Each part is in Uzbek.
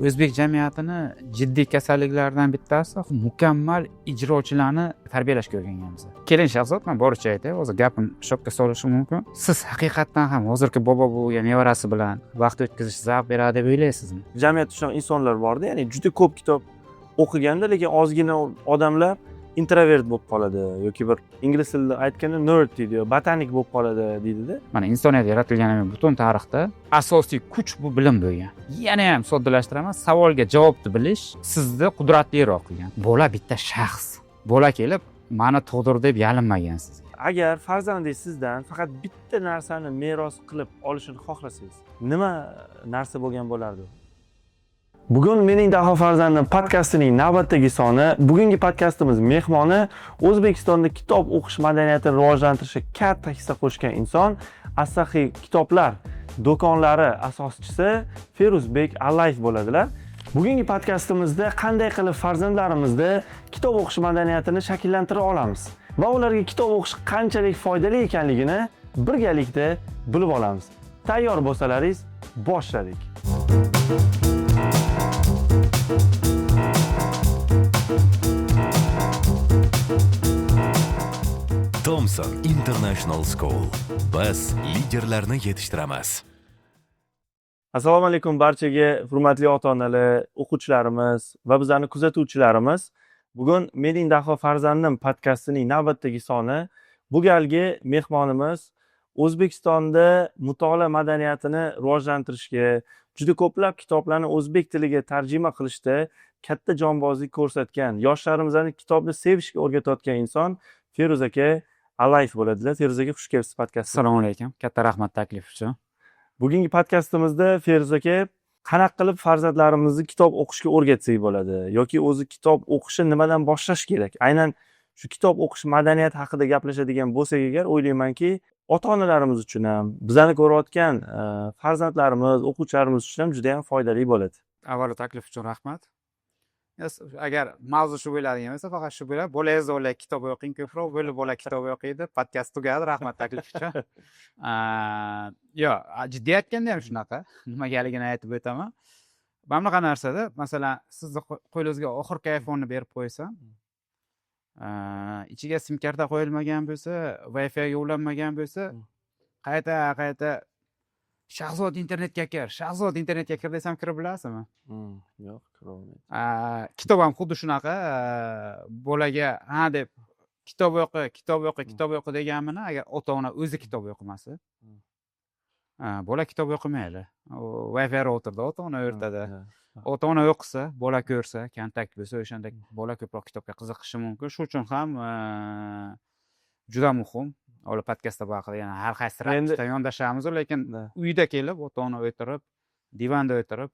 O'zbek jamiyatini jiddiy kasalliklaridan bittasi mukammal ijrochilarni tarbiyalashga o'rganganmiz. Keling Shahzod, men boricha aytay, hozir gapim shokka solishi mumkin. Siz haqiqatan ham hozirgi bobo bo'lgan nevarasi bilan vaqt o'tkazish zavq beradi deb o'ylaysizmi? Jamiyatda shunaqa insonlar borda, ya'ni juda ko'p kitob o'qiganda, lekin ozgina odamlar introvert bo'lib qoladi yoki bir ingliz tilida aytganda nerd deydi, botanik bo'lib qoladi deydida. Mana insoniyat yaratilganidan butun tarixda asosiy kuch bu bilim bo'lgan. Yana ham soddalashtiraman, savolga javobni bilish sizni qudratliroq qilgan. Bola bitta shaxs. Bola kelib, mani tug'dir deb yalinmagan siz. Agar farzandingiz sizdan faqat bitta narsani meros qilib olishini xohlasangiz, nima narsa bo'lgan bo'lardi? Bugun Mening daho farzandim podkastining navbatdagi soni. Bugungi podkastimiz mehmoni O'zbekistonda kitob o'qish madaniyatini rivojlantirishga katta hissa qo'shgan inson, Asaxiy kitoblar do'konlari asoschisi Feruzbek Allayev bo'ladilar. Bugungi podkastimizda qanday qilib farzandlarimizda kitob o'qish madaniyatini shakllantira olamiz va ularga kitob o'qish qanchalik foydali ekanligini birgalikda bilib olamiz. Tayyor bo'lsalaringiz, boshladik. Thomson International School. Biz liderlarni yetishtiramiz. Assalomu alaykum barchaga, hurmatli ota-onalar, o'quvchilarimiz va bizlarni kuzatuvchilarimiz. Bugun Mening daho farzandim podkastining navbatdagi soni. Bu galgi mehmonimiz O'zbekistonda mutolaa madaniyatini rivojlantirishga, juda ko'plab kitoblarni o'zbek tiliga tarjima qilishda katta jonbozlik ko'rsatgan, yoshlarimizni kitobni sevishga o'rgatayotgan inson Feruz aka Allayev bo'ladilar. Feruz aka, xush kelibsiz podkastga. Assalomu alaykum. Katta rahmat taklif uchun. Bugungi podkastimizda Feruz aka qanaqa qilib farzandlarimizni kitob o'qishga o'rgatsak bo'ladi yoki o'zi kitob o'qishni nimadan boshlash kerak? Aynan shu kitob o'qish madaniyati haqida gaplashadigan bo'lsak agar, o'ylaymanki, ota-onalarimiz uchun ham, bizlarni ko'rayotgan farzandlarimiz, o'quvchilarimiz uchun ham juda ham foydali bo'ladi. Avvalo taklif uchun rahmat. Agar mavzu shu bo'ladigan bo'lsa, faqat shu bo'ladi. Bolangizni o'ylab kitob o'qing ko'proq, bola kitob o'qiydi, podkast tugadi. Rahmat taklif uchun. Yo'q, jiddiy aytganda ham shunaqa. Nimagaligini aytib o'taman. Mana bunaqa narsada, masalan, sizni qo'lingizga oxirgi iPhone'ni berib qo'ysam, ichiga sim karta qo'yilmagan bo'lsa, Wi-Fi ga ulanmagan bo'lsa, qayta Shahzod internetga kir desam kirib bilasizmi? Yo'q, kira olmaydi. Kitob ham xuddi shunaqa, bolaga deb kitob o'qi deganmini, agar ota-ona o'zi kitob o'qimasa, bola kitob o'qimaydi. Wi-Fi routerda ota-ona o'rtada. Ota-ona o'qisa, bola ko'rsa, kontakt bo'lsa, o'shanda bola ko'proq kitobga qiziqishi mumkin. Shuning uchun ham juda muhim. Ola podkastda haqida yana har qaysi rakishda yondashamiz, lekin uyda kelib ota-ona o'tirib, divanda o'tirib,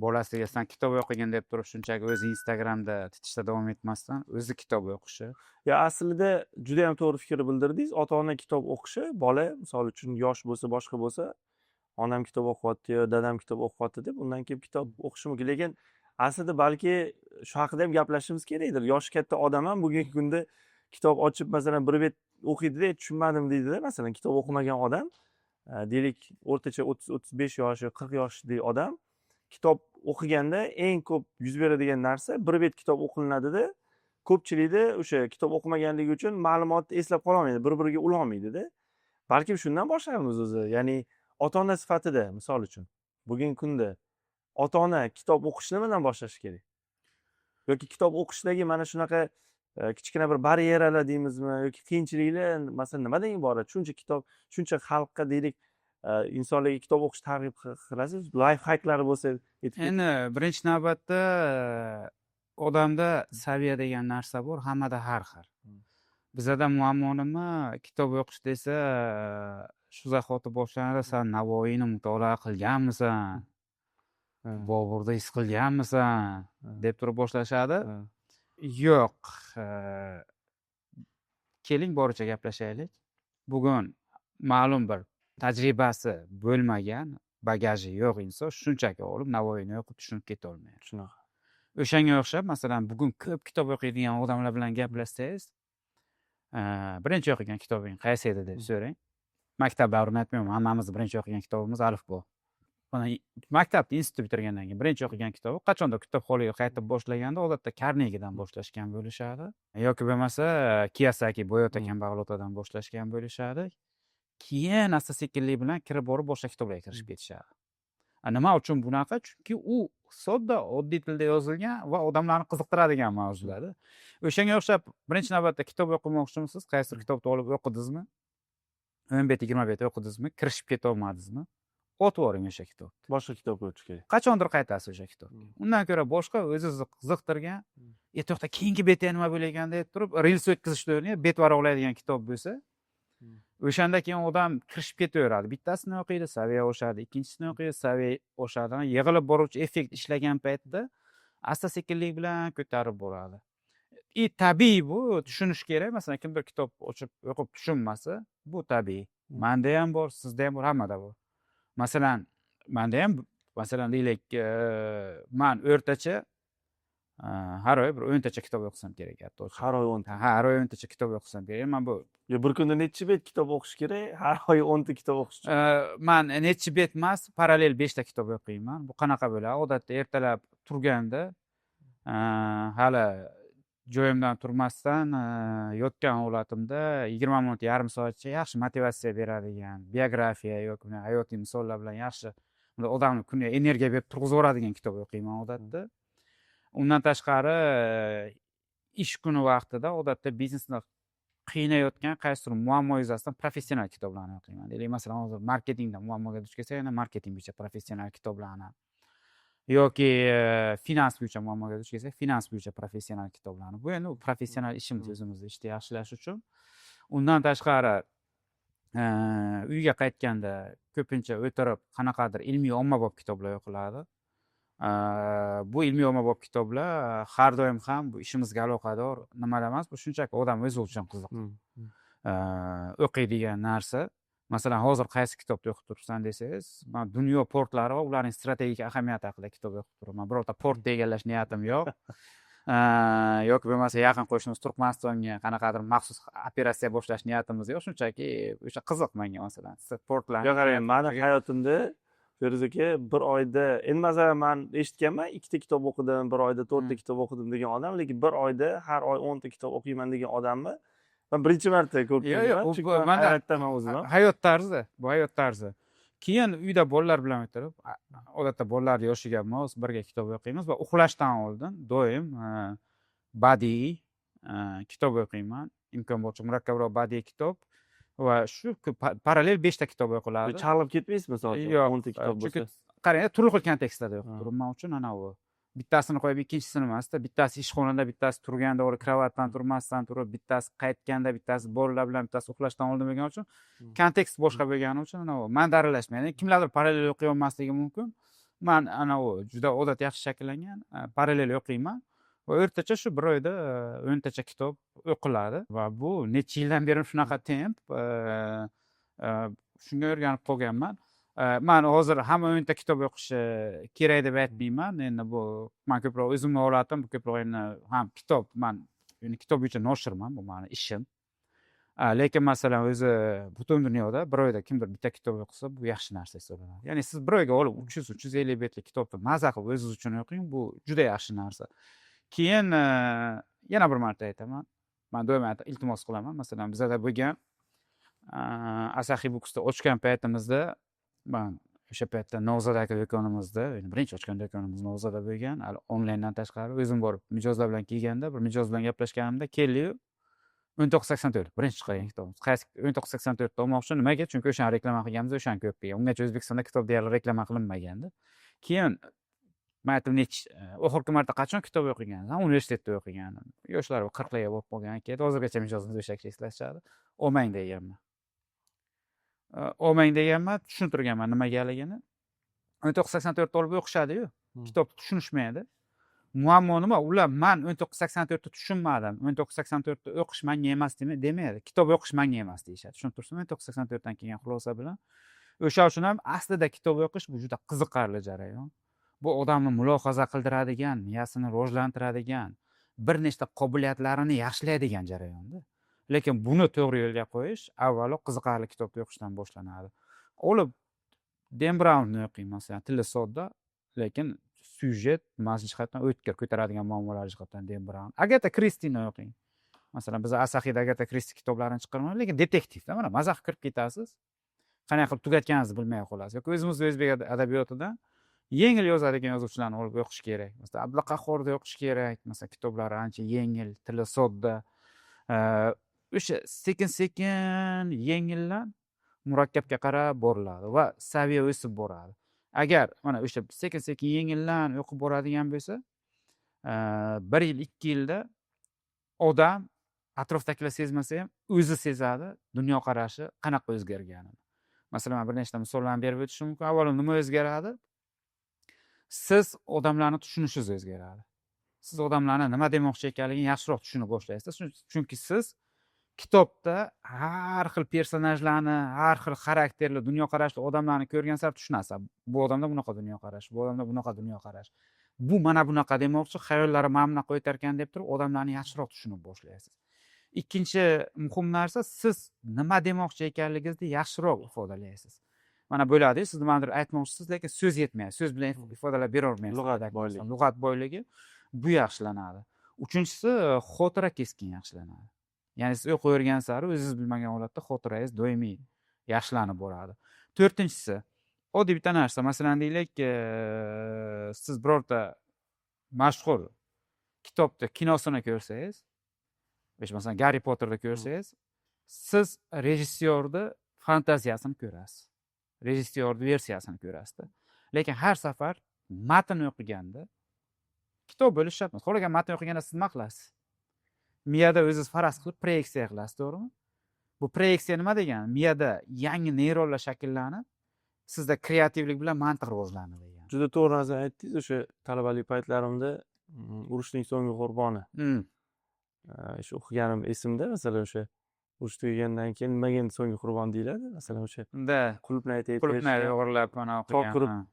bolasiga "Sen kitob o'qigin" deb turib, shunchaki o'zi Instagramda titishda davom etmasdan, o'zi kitob o'qishi. Ya aslida juda ham to'g'ri fikr bildirdingiz. Ota-ona kitob o'qishi, bola misol uchun yosh bo'lsa, boshqa bo'lsa, onam kitob o'qiyapti yo dadam kitob o'qiyapti deb undan keyin kitob o'qishi mumkin. Lekin aslida balki shu haqida ham gaplashishimiz kerakdir. Yoshi katta odam ham bugungi kunda kitob ochib, masalan, bir bet o'qiydi-da, tushunmadim deydi-da. Masalan, kitob o'qimagan odam, deylik, o'rtacha 30-35 yosh, 40 yoshli odam kitob o'qiganda eng ko'p yuz beradigan narsa bir bet kitob o'qilinadi-da. Ko'pchilikda o'sha kitob o'qimaganligi uchun ma'lumotni eslab qololmaydi, bir-biriga ulolmaydi-da. Balkim shundan boshlaymiz o'zi. Ya'ni ota-ona sifatida, misol uchun, bugungi kunda ota-ona kitob o'qishni nimadan boshlash kerak? Yoki kitob o'qishdagi mana shunaqa kichkina bir baryeralar deymizmi yoki qiyinchiliklar masalan nimadan iborat? Shuncha xalqqa deylik, insonlarga kitob o'qish targ'ib qilasiz, life hacklari bo'lsa aytib. Endi birinchi navbatda odamda saviya degan narsa bor, hammada har xil. Bizda muammo nima? Kitob o'qish desa, shu zahoti boshlanadi, "Sen Navoiyni mutolaa qilganmisan? Boburni his qilganmisan?" deb turib boshlashadi. Yo'q. Keling boricha gaplashaylik. Bugun ma'lum bir tajribasi bo'lmagan, bagaji yo'q inson shunchaki olib Navoiyni o'qib tushunib keta olmaydi. Shunaqa. O'shanga o'xshab, masalan, bugun ko'p kitob o'qiydigan odamlar bilan gaplashsangiz, birinchi o'qigan kitobing qaysi edi deb so'rang. Maktab davrini aytmayman, hammamiz birinchi o'qigan kitobimiz alifbo. maktabda institut bitirgandan keyin birinchi o'qigan kitobi qachondir kitobxonaga qaytib boshlaganda odatda Karnegidan boshlashgan bo'lishadi yoki bo'lmasa Kiyosaki Boyota kambag'al otadan boshlashgan bo'lishadi. Keyin asta-sekinlik bilan kirib borib boshqa kitoblarga kirishib ketishadi. Nima uchun bunaqa? Chunki u sodda, oddiy tilda yozilgan va odamlarni qiziqtiradigan mavzular. O'shanga o'xshab birinchi navbatda kitob o'qimoqchimisiz? Qaysidir kitobni olib o'qidingizmi? 10 bet, 20 bet o'qidingizmi? Kirishib keta olmadingizmi? O'tib yuboring o'sha kitobni. Boshqa kitobga o'tish kerak. Qachondir qaytasiz o'sha kitobga. Undan ko'ra boshqa o'zingizni qiziqtirgan, to'xta keyingi betda nima bo'lagan deb turib, reels o'tkazishni o'rniga bet varaqlaydigan kitob bo'lsa, o'shanda keyin odam kirishib ketaveradi. Bittasini o'qiydi, saviya oshadi, ikkinchisini o'qiydi, saviya oshadi. Yig'ilib boruvchi effekt ishlagan paytda asta-sekinlik bilan ko'tarib boradi. Tabiiy bu, tushunish kerak. Masalan, kimdir kitob ochib o'qib tushunmasa, bu tabiiy. Menda ham bor, sizda ham bor, hammada bor. Masalan, menda ham, deylik, men o'rtacha har oy bir 10 tacha kitob o'qisam kerak. Har oy 10 ta. Har oy 10 tacha kitob o'qisam kerak. Men bu bir kunda necha bet kitob o'qish kerak? Har oy 10 ta kitob o'qish uchun. Men necha bet emas, parallel 5 ta kitob o'qiyman. Bu qanaqa bo'ladi? Odatda ertalab turganda hali joyimdan turmasdan yotgan holatimda 20 minut, yarim soatcha yaxshi motivatsiya beradigan biografiya yoki hayotiy misollar bilan yaxshi odamni kuniga energiya berib turg'izib yuboradigan kitob o'qiyman odatda. Undan tashqari ish kuni vaqtida odatda biznesni qiynayotgan qaysidir muammo yuzasidan professional kitoblarni o'qiyman. Deylik, masalan, hozir marketingda muammoga duch kelsak, yana marketing bo'yicha professional kitoblarni yoki finans bo'yicha muammoga duch kelsak, finans bo'yicha professional kitoblarni. Bu endi professional ishimiz, o'zimizni ishni yaxshilash uchun. Undan tashqari uyga qaytganda ko'pincha o'tirib qanaqadir ilmiy ommabop kitoblar o'qiladi. Bu ilmiy ommabop kitoblar har doim ham bu ishimizga aloqador nimalar emas, bu shunchaki odam o'zi uchun qiziq o'qiydigan narsa. Masalan, hozir qaysi kitobni o'qib turibsan desangiz, men dunyo portlari va ularning strategik ahamiyati haqida kitob o'qib turibman. Birorta portni egallash niyatim yo'q. Yoki bo'lmasa yaqin qo'shnimiz Turkmanistonga qanaqadir maxsus operatsiya boshlash niyatimiz yo'q. Shunchaki o'sha qiziq menga, masalan, portlar. Yo'q, qarang, meni hayotimda Feruz aka bir oyda, endi masalan men eshitganman, 2 ta kitob o'qidim, bir oyda 4 ta kitob o'qidim degan odam, lekin bir oyda har oy 10 ta kitob o'qiyman degan odamni men birinchi marta ko'rganman. Chunki men hayotdaman o'zim. Hayot tarzi, bu hayot tarzi. Keyin uyda bolalar bilan o'tirib, odatda bolalar yoshiga mos birga kitob o'qiymiz va uxlashdan oldin doim badiiy kitob o'qiyman. Imkon boricha murakkabroq badiiy kitob va shu parallel 5 ta kitob o'qiladi. Chalg'ib ketmaysizmi masalan 10 ta kitob bo'lsa? Qarang, turli xil kontekstlarda o'qib turibman uchun ana u bittasini qo'yib ikkinchisini emasda, bittasi ishxonada, bittasi turganda, kravatdan turmasdan turib, bittasi qaytganda, bittasi bolalar bilan, bittasi uxlashdan oldin bo'lgani uchun kontekst boshqa bo'lgani uchun ana u menda aralashmaydi. Kimlardir parallel o'qiy olmasligi mumkin. Men ana u juda odat yaxshi shakllangan parallel o'qiyman va o'rtacha shu bir oyda 10 tacha kitob o'qiladi va bu necha yildan beri shunaqa temp shunga o'rganib qolganman. Men hozir hamma 10 ta kitob o'qishi kerak deb aytmayman. Endi bu men ko'proq o'zimning holatim, bu ko'proq endi ham kitob, men kitob bo'yicha noshirman, bu meni ishim. Lekin masalan o'zi butun dunyoda bir oyda kimdir bitta kitob o'qisa, bu yaxshi narsa hisoblanadi. Ya'ni siz bir oyga olib 300-350 betlik kitobni maza qilib o'zingiz uchun o'qing, bu juda yaxshi narsa. Keyin yana bir marta aytaman. Men doim iltimos qilaman. Masalan, bizda bo'lgan Asahi Books'da ochgan paytimizda, men o'sha paytda Novzadagi do'konimizda, birinchi ochgan do'konimiz Novzada bo'lgan, onlayndan tashqari o'zim borib mijozlar bilan kelganda, bir mijoz bilan gaplashganimda, keldi-yu 1984 birinchi chiqqan kitobimiz. Qaysi 1984 olmoqchi nimaga? Chunki o'shani reklama qilganmiz, o'shani ko'p kelgan. Ungacha O'zbekistonda kitob deyarli reklama qilinmagandi. Keyin men aytdim, oxirgi marta qachon kitob o'qigansiz? Universitetda o'qigandim. Yoshlar 40larga borib qolgan ekan. Hozirgacha mijozimiz o'sha eslashadi. Olmang deganman. Tushuntirganman nimagaligini. 1984 olib o'qishadi-yu. Kitobni tushunishmaydi. Muammo nima? Ular men 1984 ni tushunmadim. 1984 ni o'qish menga emas demaydi. Kitob o'qish menga emas deyishadi. Tushuntirsin, 1984 dan kelgan xulosa bilan. O'sha uchun ham aslida kitob o'qish bu juda qiziqarli jarayon. Bu odamni mulohaza qildiradigan, miyasini rivojlantiradigan, bir nechta qobiliyatlarini yaxshilaydigan jarayonda. Lekin buni to'g'ri yo'lga qo'yish avvalo qiziqarli kitob o'qishdan boshlanadi. Olib Dan Brownni o'qing masalan, tili sodda, lekin syujet mazmun jihatdan o'tkir ko'taradigan muammolar jihatdan Dan Brown. Agatha Christie'ni o'qing. Masalan, biz Asahida Agatha Christie kitoblarini chiqarmaymiz, lekin detektivda mana mazax kirib ketasiz. Qanday qilib tugatganingizni bilmay qolasiz. Yoki o'zimizning o'zbek adabiyotidan yengil yozadigan yozuvchilarni olib o'qish kerak. Masalan, Abdulla Qahhorni o'qish kerak. Masalan, kitoblari ancha yengil, tili sodda. O'sha sekin-sekin yengildan murakkabga qarab boriladi va saviya o'sib boradi. Agar mana o'sha sekin-sekin yengildan o'qib boradigan bo'lsa, 1 yil, 2 yilda odam atrofdagilar sezmasa ham o'zi sezadi dunyoqarashi qanaqa o'zgarganini. Masalan, men bir nechta misollarni berib o'tishim mumkin. Avvalo nima o'zgaradi? Siz odamlarni tushunishingiz o'zgaradi. Siz odamlarni nima demoqchi ekanligini yaxshiroq tushuna boshlaysiz. Chunki siz kitobda har xil personajlarni, har xil xarakterli, dunyoqarashli odamlarni ko'rgan sari tushunasiz. Bu odamda bunaqa dunyoqarash, bu odamda bunaqa dunyoqarash. Bu mana bunaqa demoqchi, xayollari mana bunaqa o'tar ekan deb turib, odamlarni yaxshiroq tushunib boshlaysiz. Ikkinchi muhim narsa, siz nima demoqchi ekanligingizni yaxshiroq ifodalaysiz. Mana bo'ladi, siz nimadir aytmoqchisiz, lekin so'z yetmaydi. So'z bilan ifodalab bera olmaysiz. Lug'at boyligi bu yaxshilanadi. Uchinchisi, xotira keskin yaxshilanadi. Ya'ni siz o'qivergan sari o'zingiz bilmagan holatda xotirangiz doimiy yaxshilanib boradi. To'rtinchisi, oddiy bitta narsa, masalan deylik, siz birorta mashhur kitobda kinosini ko'rsangiz, masalan Harry Potterni ko'rsangiz, siz rejissyorni fantaziyasini ko'rasiz. Rejissyorni versiyasini ko'rasiz. Lekin har safar matn o'qiganda kitob bo'lishi shart emas. Xohlagan matn o'qiganda siz nima qilasiz? Miyada o'zingiz faraz qilib proyeksiya qilasiz, to'g'rimi? Bu proyeksiya nima degani? Miyada yangi neyronlar shakllanib, sizda kreativlik bilan mantiq rivojlanadi degani. Juda to'g'ri narsa aytdingiz. O'sha talabalik paytlarimda urushning so'nggi qurboni. Shu o'qiganim esimda, masalan o'sha urush tugagandan keyin nimaga endi so'nggi qurbon deyiladi? Masalan o'sha qulupnay o'g'irlab mana o'qigan.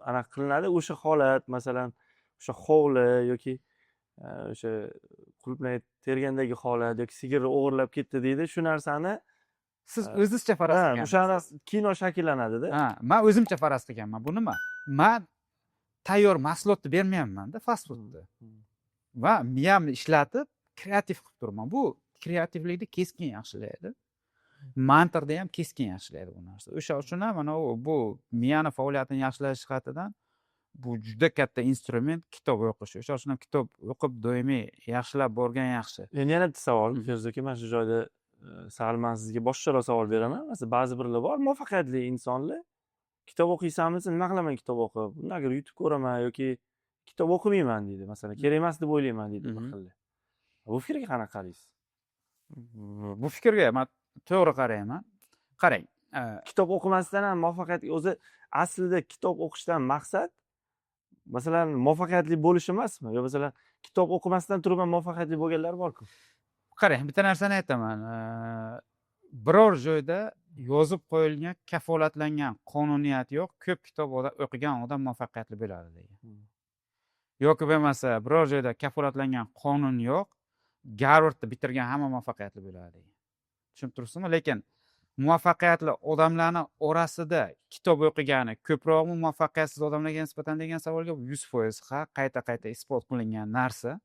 Anaqa qilinadi. O'sha holat, masalan, o'sha hovli yoki o'sha qulupnay tergandagi holat yoki sigirni o'g'irlab ketdi deydi. Shu narsani siz o'zingizcha faraz qilgansiz. O'shanda kino shakllanadi-da. Men o'zimcha faraz qilganman. Bu nima? Men tayyor mahsulotni bermayapman-da, fast foodni. Va miyamni ishlatib kreativ qilib turibman. Bu kreativlikni keskin yaxshilaydi. Mantiqda ham keskin yaxshilaydi bu narsa. O'sha uchun ham mana bu miyani faoliyatini yaxshilash jihatidan bu juda katta instrument kitob o'qish. O'sha uchun ham kitob o'qib doimiy yaxshilab borgan yaxshi. Endi yana bitta savol, Feruz aka, mana shu joyda sal men sizga boshqacharoq savol beraman. Masalan, ba'zi birlar bor, muvaffaqiyatli insonlar kitob o'qiysanmi, nima qilaman kitob o'qib? Bundan YouTube ko'raman yoki kitob o'qimayman deydi. Masalan, kerak emas deb o'ylayman deydi bir xillar. Bu fikrga qanaqa qaraysiz? Bu fikrga men to'g'ri qarayman. Qarang, kitob o'qimasdan ham muvaffaqiyat o'zi aslida kitob o'qishdan maqsad masalan muvaffaqiyatli bo'lish emasmi? Yo masalan kitob o'qimasdan turib ham muvaffaqiyatli bo'lganlar bor-ku. Qarang, bitta narsani aytaman. Biror joyda yozib qo'yilgan, kafolatlangan qonuniyat yo'q. Ko'p kitob o'qigan odam muvaffaqiyatli bo'ladi degan. Yoki bo'lmasa, biror joyda kafolatlangan qonun yo'q. Garvardni bitirgan hamma muvaffaqiyatli bo'ladi degan. Tushunib turibsizmi? Lekin muvaffaqiyatli odamlarning orasida kitob o'qigani ko'proqmi muvaffaqiyatsiz odamlarga nisbatan degan savolga 100% haq, qayta isbot qilingan narsa.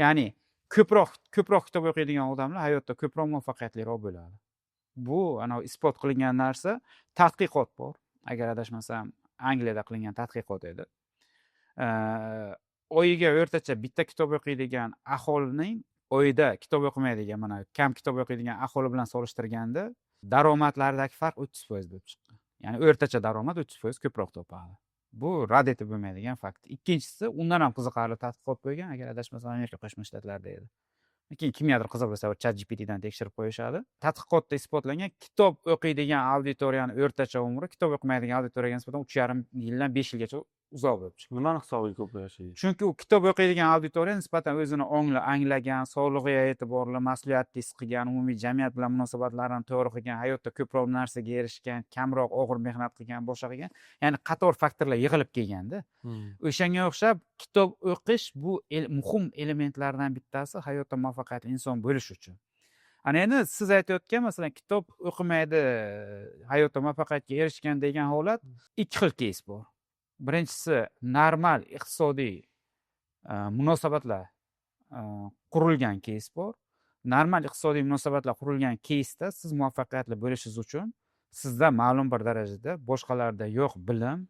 Ya'ni ko'proq kitob o'qiydigan odamlar hayotda ko'proq muvaffaqiyatliroq bo'ladi. Bu ana isbot qilingan narsa, tadqiqot bor. Agar adashmasam, Angliyada qilingan tadqiqot edi. Oyiga o'rtacha bitta kitob o'qiydigan aholining oyida kitob o'qimaydigan, mana kam kitob o'qiydigan aholi bilan solishtirganda daromadlaridagi farq 30% bo'lib chiqqan. Ya'ni o'rtacha daromad 30% ko'proq topadi. Bu rad etib bo'lmaydigan fakt. Ikkinchisi, undan ham qiziqarli tadqiqot bo'lgan, agar adashmasam Amerika Qo'shma Shtatlarida edi. Lekin kimgadir qiziq bo'lsa, ChatGPTdan tekshirib qo'yishadi. Tadqiqotda isbotlangan kitob o'qiydigan auditoriyani o'rtacha umri kitob o'qimaydigan auditoriyaga nisbatan 3,5 yildan 5 yilgacha uzoq bo'lib chiqdi. Nimani hisobiga ko'p yashaydi? Chunki u kitob o'qiydigan auditoriya nisbatan o'zini anglagan, sog'lig'iga e'tiborli, mas'uliyatli his qilgan, umumiy jamiyat bilan munosabatlarini to'g'ri qilgan, hayotda ko'proq narsaga erishgan, kamroq og'ir mehnat qilgan, boshqa qilgan, ya'ni qator faktorlar yig'ilib kelganda, o'shanga o'xshab kitob o'qish bu muhim elementlardan bittasi hayotda muvaffaqiyatli inson bo'lish uchun. ana endi siz aytayotgan masalan kitob o'qimaydi hayotda muvaffaqiyatga erishgan degan holat ikki xil keys bor. Birinchisi normal iqtisodiy munosabatlar qurilgan keys bor. Normal iqtisodiy munosabatlar qurilgan keysda siz muvaffaqiyatli bo'lishingiz uchun sizda ma'lum bir darajada boshqalarda yo'q bilim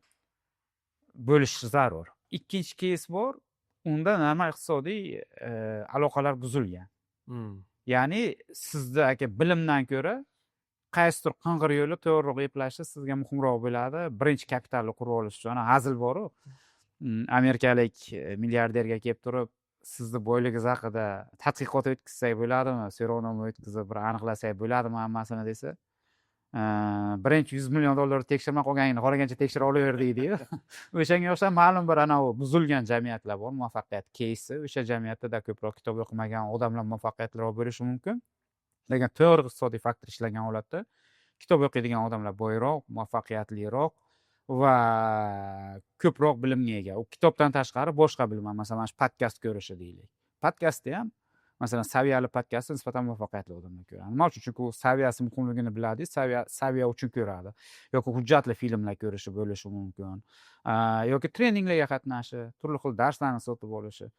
bo'lishi zarur. Ikkinchi keys bor, unda normal iqtisodiy aloqalar buzilgan. Ya'ni sizda aka bilimdan ko'ra qaysidir qing'ir yo'li to'g'riroq eplashi sizga muhimroq bo'ladi. Birinchi kapitalni qurib olish uchun hazil bor-ku. Amerikalik milliarderga kelib turib, sizni boyligingiz haqida tadqiqot o'tkazsak bo'ladimi, so'rovnoma o'tkazib bir aniqlasak bo'ladimi hammasini desa, birinchi $100 million tekshirmay qolganingni xohlagancha tekshira olaver deydi-yu. O'shanga o'xshab ma'lum bir anavi buzilgan jamiyatlar bor, muvaffaqiyat keysi. O'sha jamiyatda ko'proq kitob o'qimagan odamlar muvaffaqiyatliroq bo'lishi mumkin. Lekin to'g'ri iqtisodiy faktor ishlagan holatda kitob o'qiydigan odamlar boyroq, muvaffaqiyatliroq va ko'proq bilimga ega. U kitobdan tashqari boshqa bilim, masalan, podkast ko'rishi deylik. Podkastda ham masalan saviyali podkastni nisbatan muvaffaqiyatli odamlar ko'radi. Nima uchun? Chunki u saviyasi muhimligini biladi, saviya uchun ko'radi. Yoki hujjatli filmlar ko'rishi bo'lishi mumkin. Yoki treninglarga qatnashi, turli xil darslarni sotib olishi.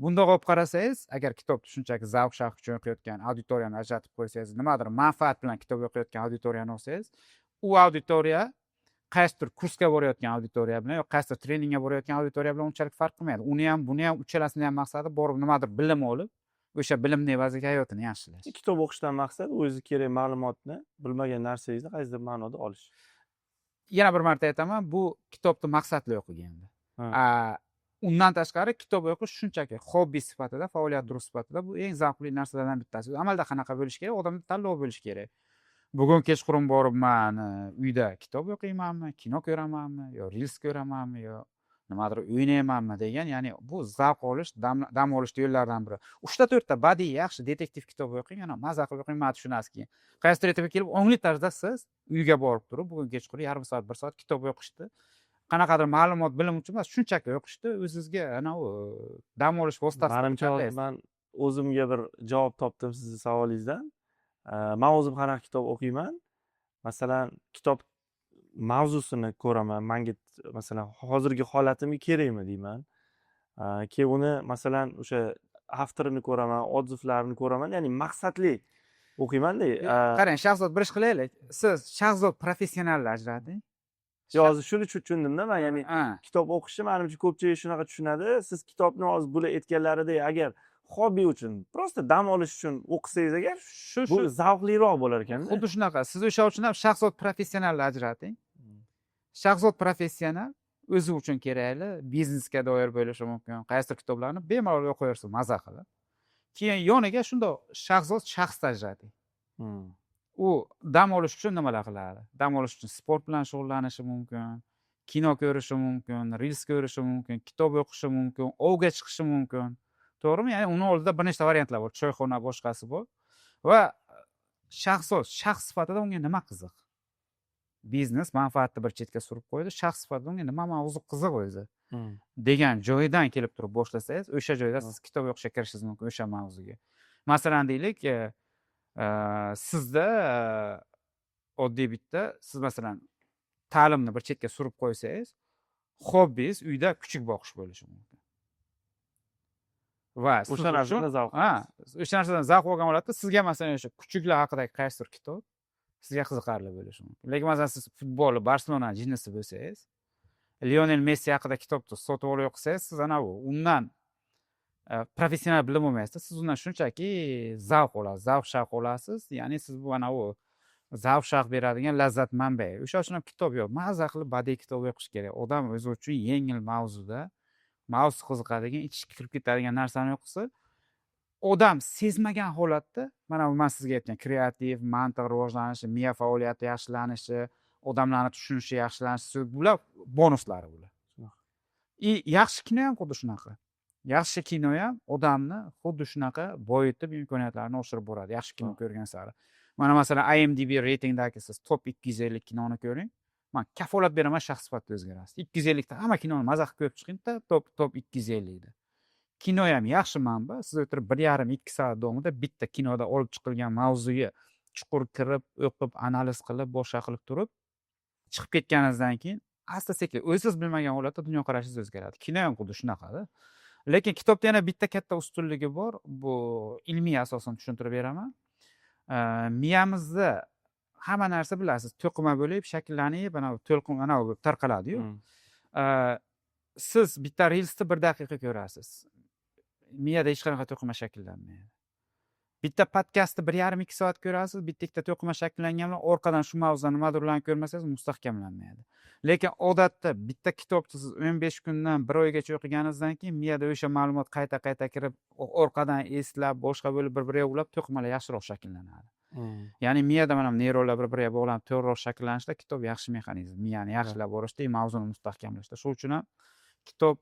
Bundoq olib qarasangiz, agar kitobni shunchaki zavq shavq uchun o'qiyotgan auditoriyani ajratib qo'ysangiz, nimadir manfaat bilan kitob o'qiyotgan auditoriyani olsangiz, u auditoriya qaysidir kursga borayotgan auditoriya bilan yoki qaysidir treningga borayotgan auditoriya bilan unchalik farq qilmaydi. Uni ham, buni ham uchalasini ham maqsadi borib nimadir bilim olib, o'sha bilimni evaziga hayotini yaxshilash. Kitob o'qishdan maqsad o'zi kerak ma'lumotni, bilmagan narsangizni qaysidir ma'noda olish. Yana bir marta aytaman, bu kitobni maqsadli o'qiganda. Undan tashqari kitob o'qish shunchaki hobbi sifatida, faoliyat turi sifatida bu eng zavqli narsalardan bittasi. Amalda qanaqa bo'lishi kerak? Odamda tanlov bo'lishi kerak. Bugun kechqurun boribman, uyda kitob o'qiymanmi, kino ko'ramanmi, yo reels ko'ramanmi, yo nimadir o'ynaymanmi degan, ya'ni bu zavq olish, dam olish yo'llaridan biri. 3-4 ta badiiy yaxshi detektiv kitob o'qing, ana maza qilib o'qing, mana tushunasiz keyin. Qaysidir ertaga kelib ongli tarzda siz uyga borib turib, bugun kechqurun yarim soat, 1 soat kitob o'qishdi. Qanaqadir ma'lumot bilim uchun emas, shunchaki o'qishdi, o'zingizga ana u dam olish vositasi. Menimcha men o'zimga bir javob topdim sizning savolingizdan. Men o'zim qanaqa kitob o'qiyman? Masalan, kitob mavzusini ko'raman. Menga masalan hozirgi holatimga kerakmi deyman. Keyin uni masalan o'sha avtorini ko'raman, odzivlarini ko'raman, ya'ni maqsadli o'qiyman-da. Qarang, Shahzod bir ish qilaylik. Siz Shahzod professionalni ajrating. Hozir shuni tushundimda men, ya'ni kitob o'qishni menimcha ko'pchilik shunaqa tushunadi. Siz kitobni hozir bular aytganlaridek agar hobbi uchun, prosta dam olish uchun o'qisangiz agar, bu zavqliroq bo'lar ekan-da. Xuddi shunaqa. Siz o'sha uchun ham Shahzod professionalni ajrating. Shahzod professional o'zi uchun kerakli, biznesga doir bo'lishi mumkin. Qaysidir kitoblarni bemalol o'qiyversin, maza qilib. Keyin yoniga shunday Shahzod shaxsni ajrating. U dam olish uchun nimalar qiladi? Dam olish uchun sport bilan shug'ullanishi mumkin, kino ko'rishi mumkin, reels ko'rishi mumkin, kitob o'qishi mumkin, ovga chiqishi mumkin. To'g'rimi? Ya'ni uni oldida bir nechta variantlar bor, choyxona boshqasi bor. Va Shahzod shaxs sifatida unga nima qiziq? Biznes manfaatni bir chetga surib qo'ydi, shaxs sifatida unga nima mavzu qiziq o'zi? Degan joydan kelib turib boshlasangiz, o'sha joyda siz kitob o'qishga kirishingiz mumkin o'sha mavzuga. Masalan deylik, sizda oddiy bitta, siz masalan ta'limni bir chetga surib qo'ysangiz, hobbingiz uyda kuchuk boqish bo'lishi mumkin. Va o'sha narsadan zavq. O'sha narsadan zavq olgan holatda sizga masalan o'sha kuchuklar haqidagi qaysidir kitob sizga qiziqarli bo'lishi mumkin. Lekin masalan siz futbolni Barselona jinnisi bo'lsangiz, Lionel Messi haqida kitobni sotib olib o'qisangiz, siz ana undan professional bilim olmaysiz, siz undan shunchaki zavq olasiz, zavq-shavq olasiz. Ya'ni siz bu ana u zavq-shavq beradigan lazzat manbai. O'sha uchun ham kitob yo'q. Maza qilib badiiy kitob o'qish kerak. Odam o'zi uchun yengil mavzuda, mavzu qiziqadigan, ichga kirib ketadigan narsani o'qisa, odam sezmagan holatda, mana men sizga aytgan kreativ, mantiq rivojlanishi, miya faoliyati yaxshilanishi, odamlarni tushunishi yaxshilanishi, bular bonuslari bular. Yaxshi kino ham xuddi shunaqa. Yaxshi kino ham odamni xuddi shunaqa boyitib, imkoniyatlarini oshirib boradi. Yaxshi kino ko'rgan sari. Mana masalan IMDb reytingdagi siz top 250 kinoni ko'ring. Men kafolat beraman, shaxs sifatida o'zgarasiz. 250 ta hamma kinoni maza qilib ko'rib chiqingda, top 250 da. kino ham yaxshi manba. Siz o'tirib 1,5-2 soat davomida bitta kinoda olib chiqilgan mavzuga chuqur kirib, o'qib, analiz qilib, boshqa qilib turib, chiqib ketganingizdan keyin asta-sekin o'zingiz bilmagan holatda dunyoqarashingiz o'zgaradi. Kino ham xuddi shunaqada. Lekin kitobda yana bitta katta ustunligi bor. Bu ilmiy asosan tushuntirib beraman. Miyamizda hamma narsa bilasiz, to'qima bo'lib, shakllanib, to'lqin bo'lib tarqaladi-yu. Siz bitta reelsni 1 daqiqa ko'rasiz. Miyada hech qanaqa to'qima shakllanmaydi. Bitta podkastni 1,5-2 soat ko'rasiz, bitta to'qima shakllangan bilan orqadan shu mavzuda nimadirlarni ko'rmasangiz mustahkamlanmaydi. Lekin odatda bitta kitobni siz 15 kundan 1 oygacha o'qiganingizdan keyin miyada o'sha ma'lumot qayta kirib, orqadan eslab, boshqa bo'lib bir-biriga ulab to'qimalar yaxshiroq shakllanadi. Ya'ni miyada mana neyronlar bir-biriga bog'lanib to'g'riroq shakllanishda kitob yaxshi mexanizm, miyani yaxshilab borishda, mavzuni mustahkamlashda. Shuning uchun ham kitob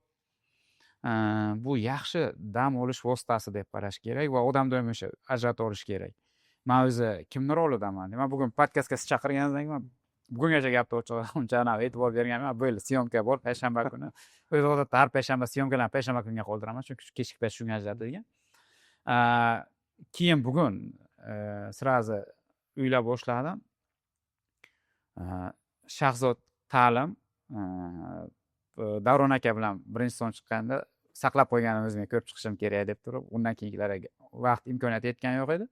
bu yaxshi dam olish vositasi deb qarash kerak va odamda ham o'sha ajratib olish kerak. Men o'zi kimni rolidaman? Men bugun podkastga siz chaqirganingizdan keyin bugungacha gapni uncha e'tibor berganman. Bo'ldi, syomka bor payshanba kuni. O'zi odatda har payshanba syomkalarni payshanba kunga qoldiraman, chunki kechki payt shunga ajratilgan. Keyin bugun sirazi uylab boshladim. Shahzod ta'lim Davron aka bilan birinchi son chiqqanda saqlab qo'yganim o'zimga ko'rib chiqishim kerak deb turib, undan keyingilarga vaqt imkoniyat yetgan yo'q edi.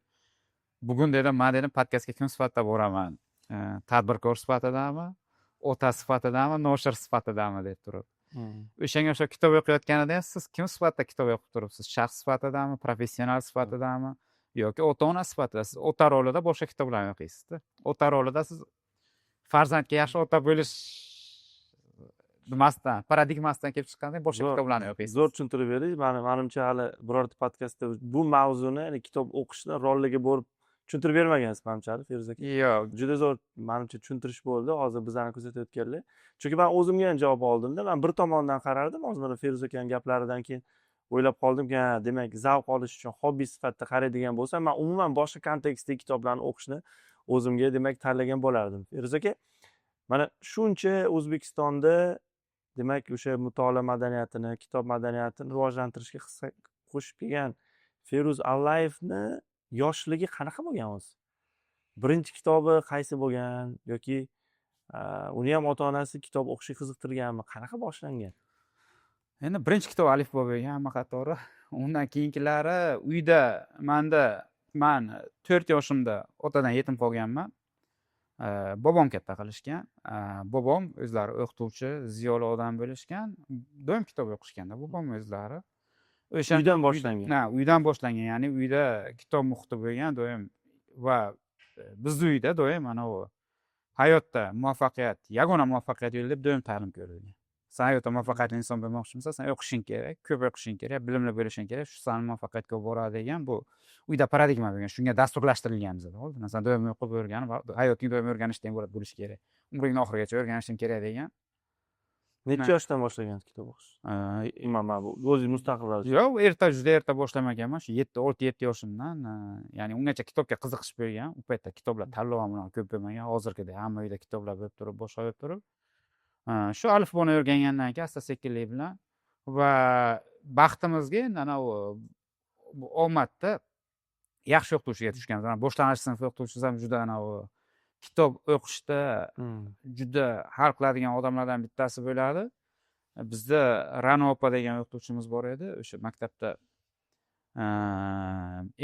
Bugun dedim, men dedim podkastga kim sifatida boraman? Tadbirkor sifatidami, ota sifatidami, noshir sifatidami deb turib. O'shanga o'sha kitob o'qiyotganida siz kim sifatida kitob o'qib turibsiz? Shaxs sifatidami, professional sifatidami yoki ota-ona sifatida? Siz ota rolida boshqa kitoblarni o'qiysiz-da. Ota rolida siz farzandga yaxshi ota bo'lish nimasdan, paradigmasidan kelib chiqqanda boshqa kitoblarni o'qiysiz. Zo'r tushuntirib berdingiz. Menimcha hali birorta podkastda bu mavzuni, ya'ni kitob o'qishni rolliga borib tushuntirib bermagansiz, menimcha, Feruz aka. Yo'q, juda zo'r menimcha tushuntirish bo'ldi. Hozir bizlarni kuzatayotganlar. Chunki men o'zimga ham javob oldimda. Men bir tomondan qarardim, hozir mana Feruz akaning gaplaridan keyin o'ylab qoldimki, demak, zavq olish uchun hobbi sifatida qaraydigan bo'lsam, men umuman boshqa kontekstdagi kitoblarni o'qishni o'zimga demak tanlagan bo'lardim. Feruz aka, mana shuncha O'zbekistonda demak o'sha mutolaa madaniyatini, kitob madaniyatini rivojlantirishga hissa qo'shib kelgan Feruz Allayevni yoshligi qanaqa bo'lgan o'zi? Birinchi kitobi qaysi bo'lgan yoki uni ham ota-onasi kitob o'qishga qiziqtirganmi? Qanaqa boshlangan? Endi birinchi kitob alifbo bo'lgan, hamma qatori. Undan keyingilari uyda men 4 yoshimda otadan yetim qolganman. Bobom katta qilishgan. Bobom o'zlari o'qituvchi, ziyoli odam bo'lishgan. Doim kitob o'qishganda bobom o'zlari. O'sha uydan boshlangan. Uydan boshlangan, ya'ni uyda kitob muhiti bo'lgan doim va bizning uyda doim mana u hayotda muvaffaqiyat, yagona muvaffaqiyat yo'li deb doim ta'lim ko'rilgan. Sen hayotda muvaffaqiyatli inson bo'lmoqchimisan, sen o'qishing kerak, ko'p o'qishing kerak, bilimli bo'lishing kerak, shu seni muvaffaqiyatga olib boradi degan bu uyda paradigma bo'lgan. Shunga dasturlashtirilgan bizda. Oldin sen doim o'qib o'rganib, hayoting doim o'rganishdan iborat bo'lishi kerak. Umringning oxirigacha o'rganishing kerak degan. Necha yoshdan boshlagansiz kitob o'qishni? Mana bu o'zingiz mustaqil ravishda. Yo'q, juda erta boshlamaganman. Shu 6-7 yoshimdan, ya'ni ungacha kitobga qiziqish bo'lgan. U paytda kitoblar tanlov ham ko'p bo'lmagan. Hozirgidek hamma uyda kitoblar bo'lib turib, boshqa bo'lib turib. Shu alifboni o'rgangandan keyin asta-sekinlik bilan va baxtimizga endi ana u omadda yaxshi o'qituvchiga tushganmiz. Boshlang'ich sinf o'qituvchimiz ham juda ana u kitob o'qishda juda hal qiladigan odamlardan bittasi bo'ladi. Bizda Ra'no opa degan o'qituvchimiz bor edi. O'sha maktabda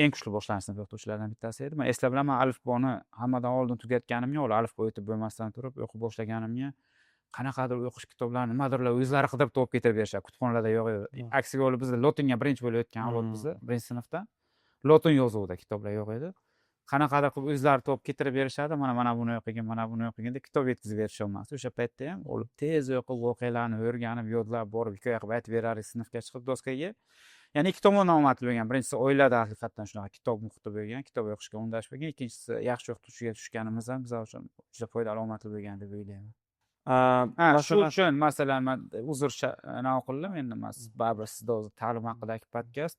eng kuchli boshlang'ich sinf o'qituvchilaridan bittasi edi. Men eslab bilaman, alifboni hammadan oldin tugatganimga, ular alifbo o'tib bo'lmasdan turib o'qib boshlaganimga qanaqadir o'qish kitoblarini nimadirlar o'zlari qidirib topib ketirib berishadi. Kutubxonalarda yo'q edi. Aksiga olib bizda lotinga birinchi bo'lib o'tgan avlod bizda, birinchi sinfda. Lotin yozuvida kitoblar yo'q edi. Qanaqadir qilib o'zlari topib ketirib berishadi. Mana buni o'qigin, mana buni o'qigin deb kitob yetkazib berisholmasdi. O'sha paytda ham olib tez o'qib, voqealarni o'rganib, yodlab borib, hikoya qilib aytib berar edi sinfga chiqib doskaga. Ya'ni ikki tomondan omadli bo'lgan. Birinchisi oilada haqiqatan shunaqa kitob muhiti bo'lgan, kitob o'qishga undash bo'lgan. Ikkinchisi yaxshi o'qituvchiga tushganimiz ham biz uchun juda foydali omadli bo'lgan deb o'ylayman. Shu uchun masalan men uzr qildim, endi baribir sizda o'zi ta'lim haqidagi podkast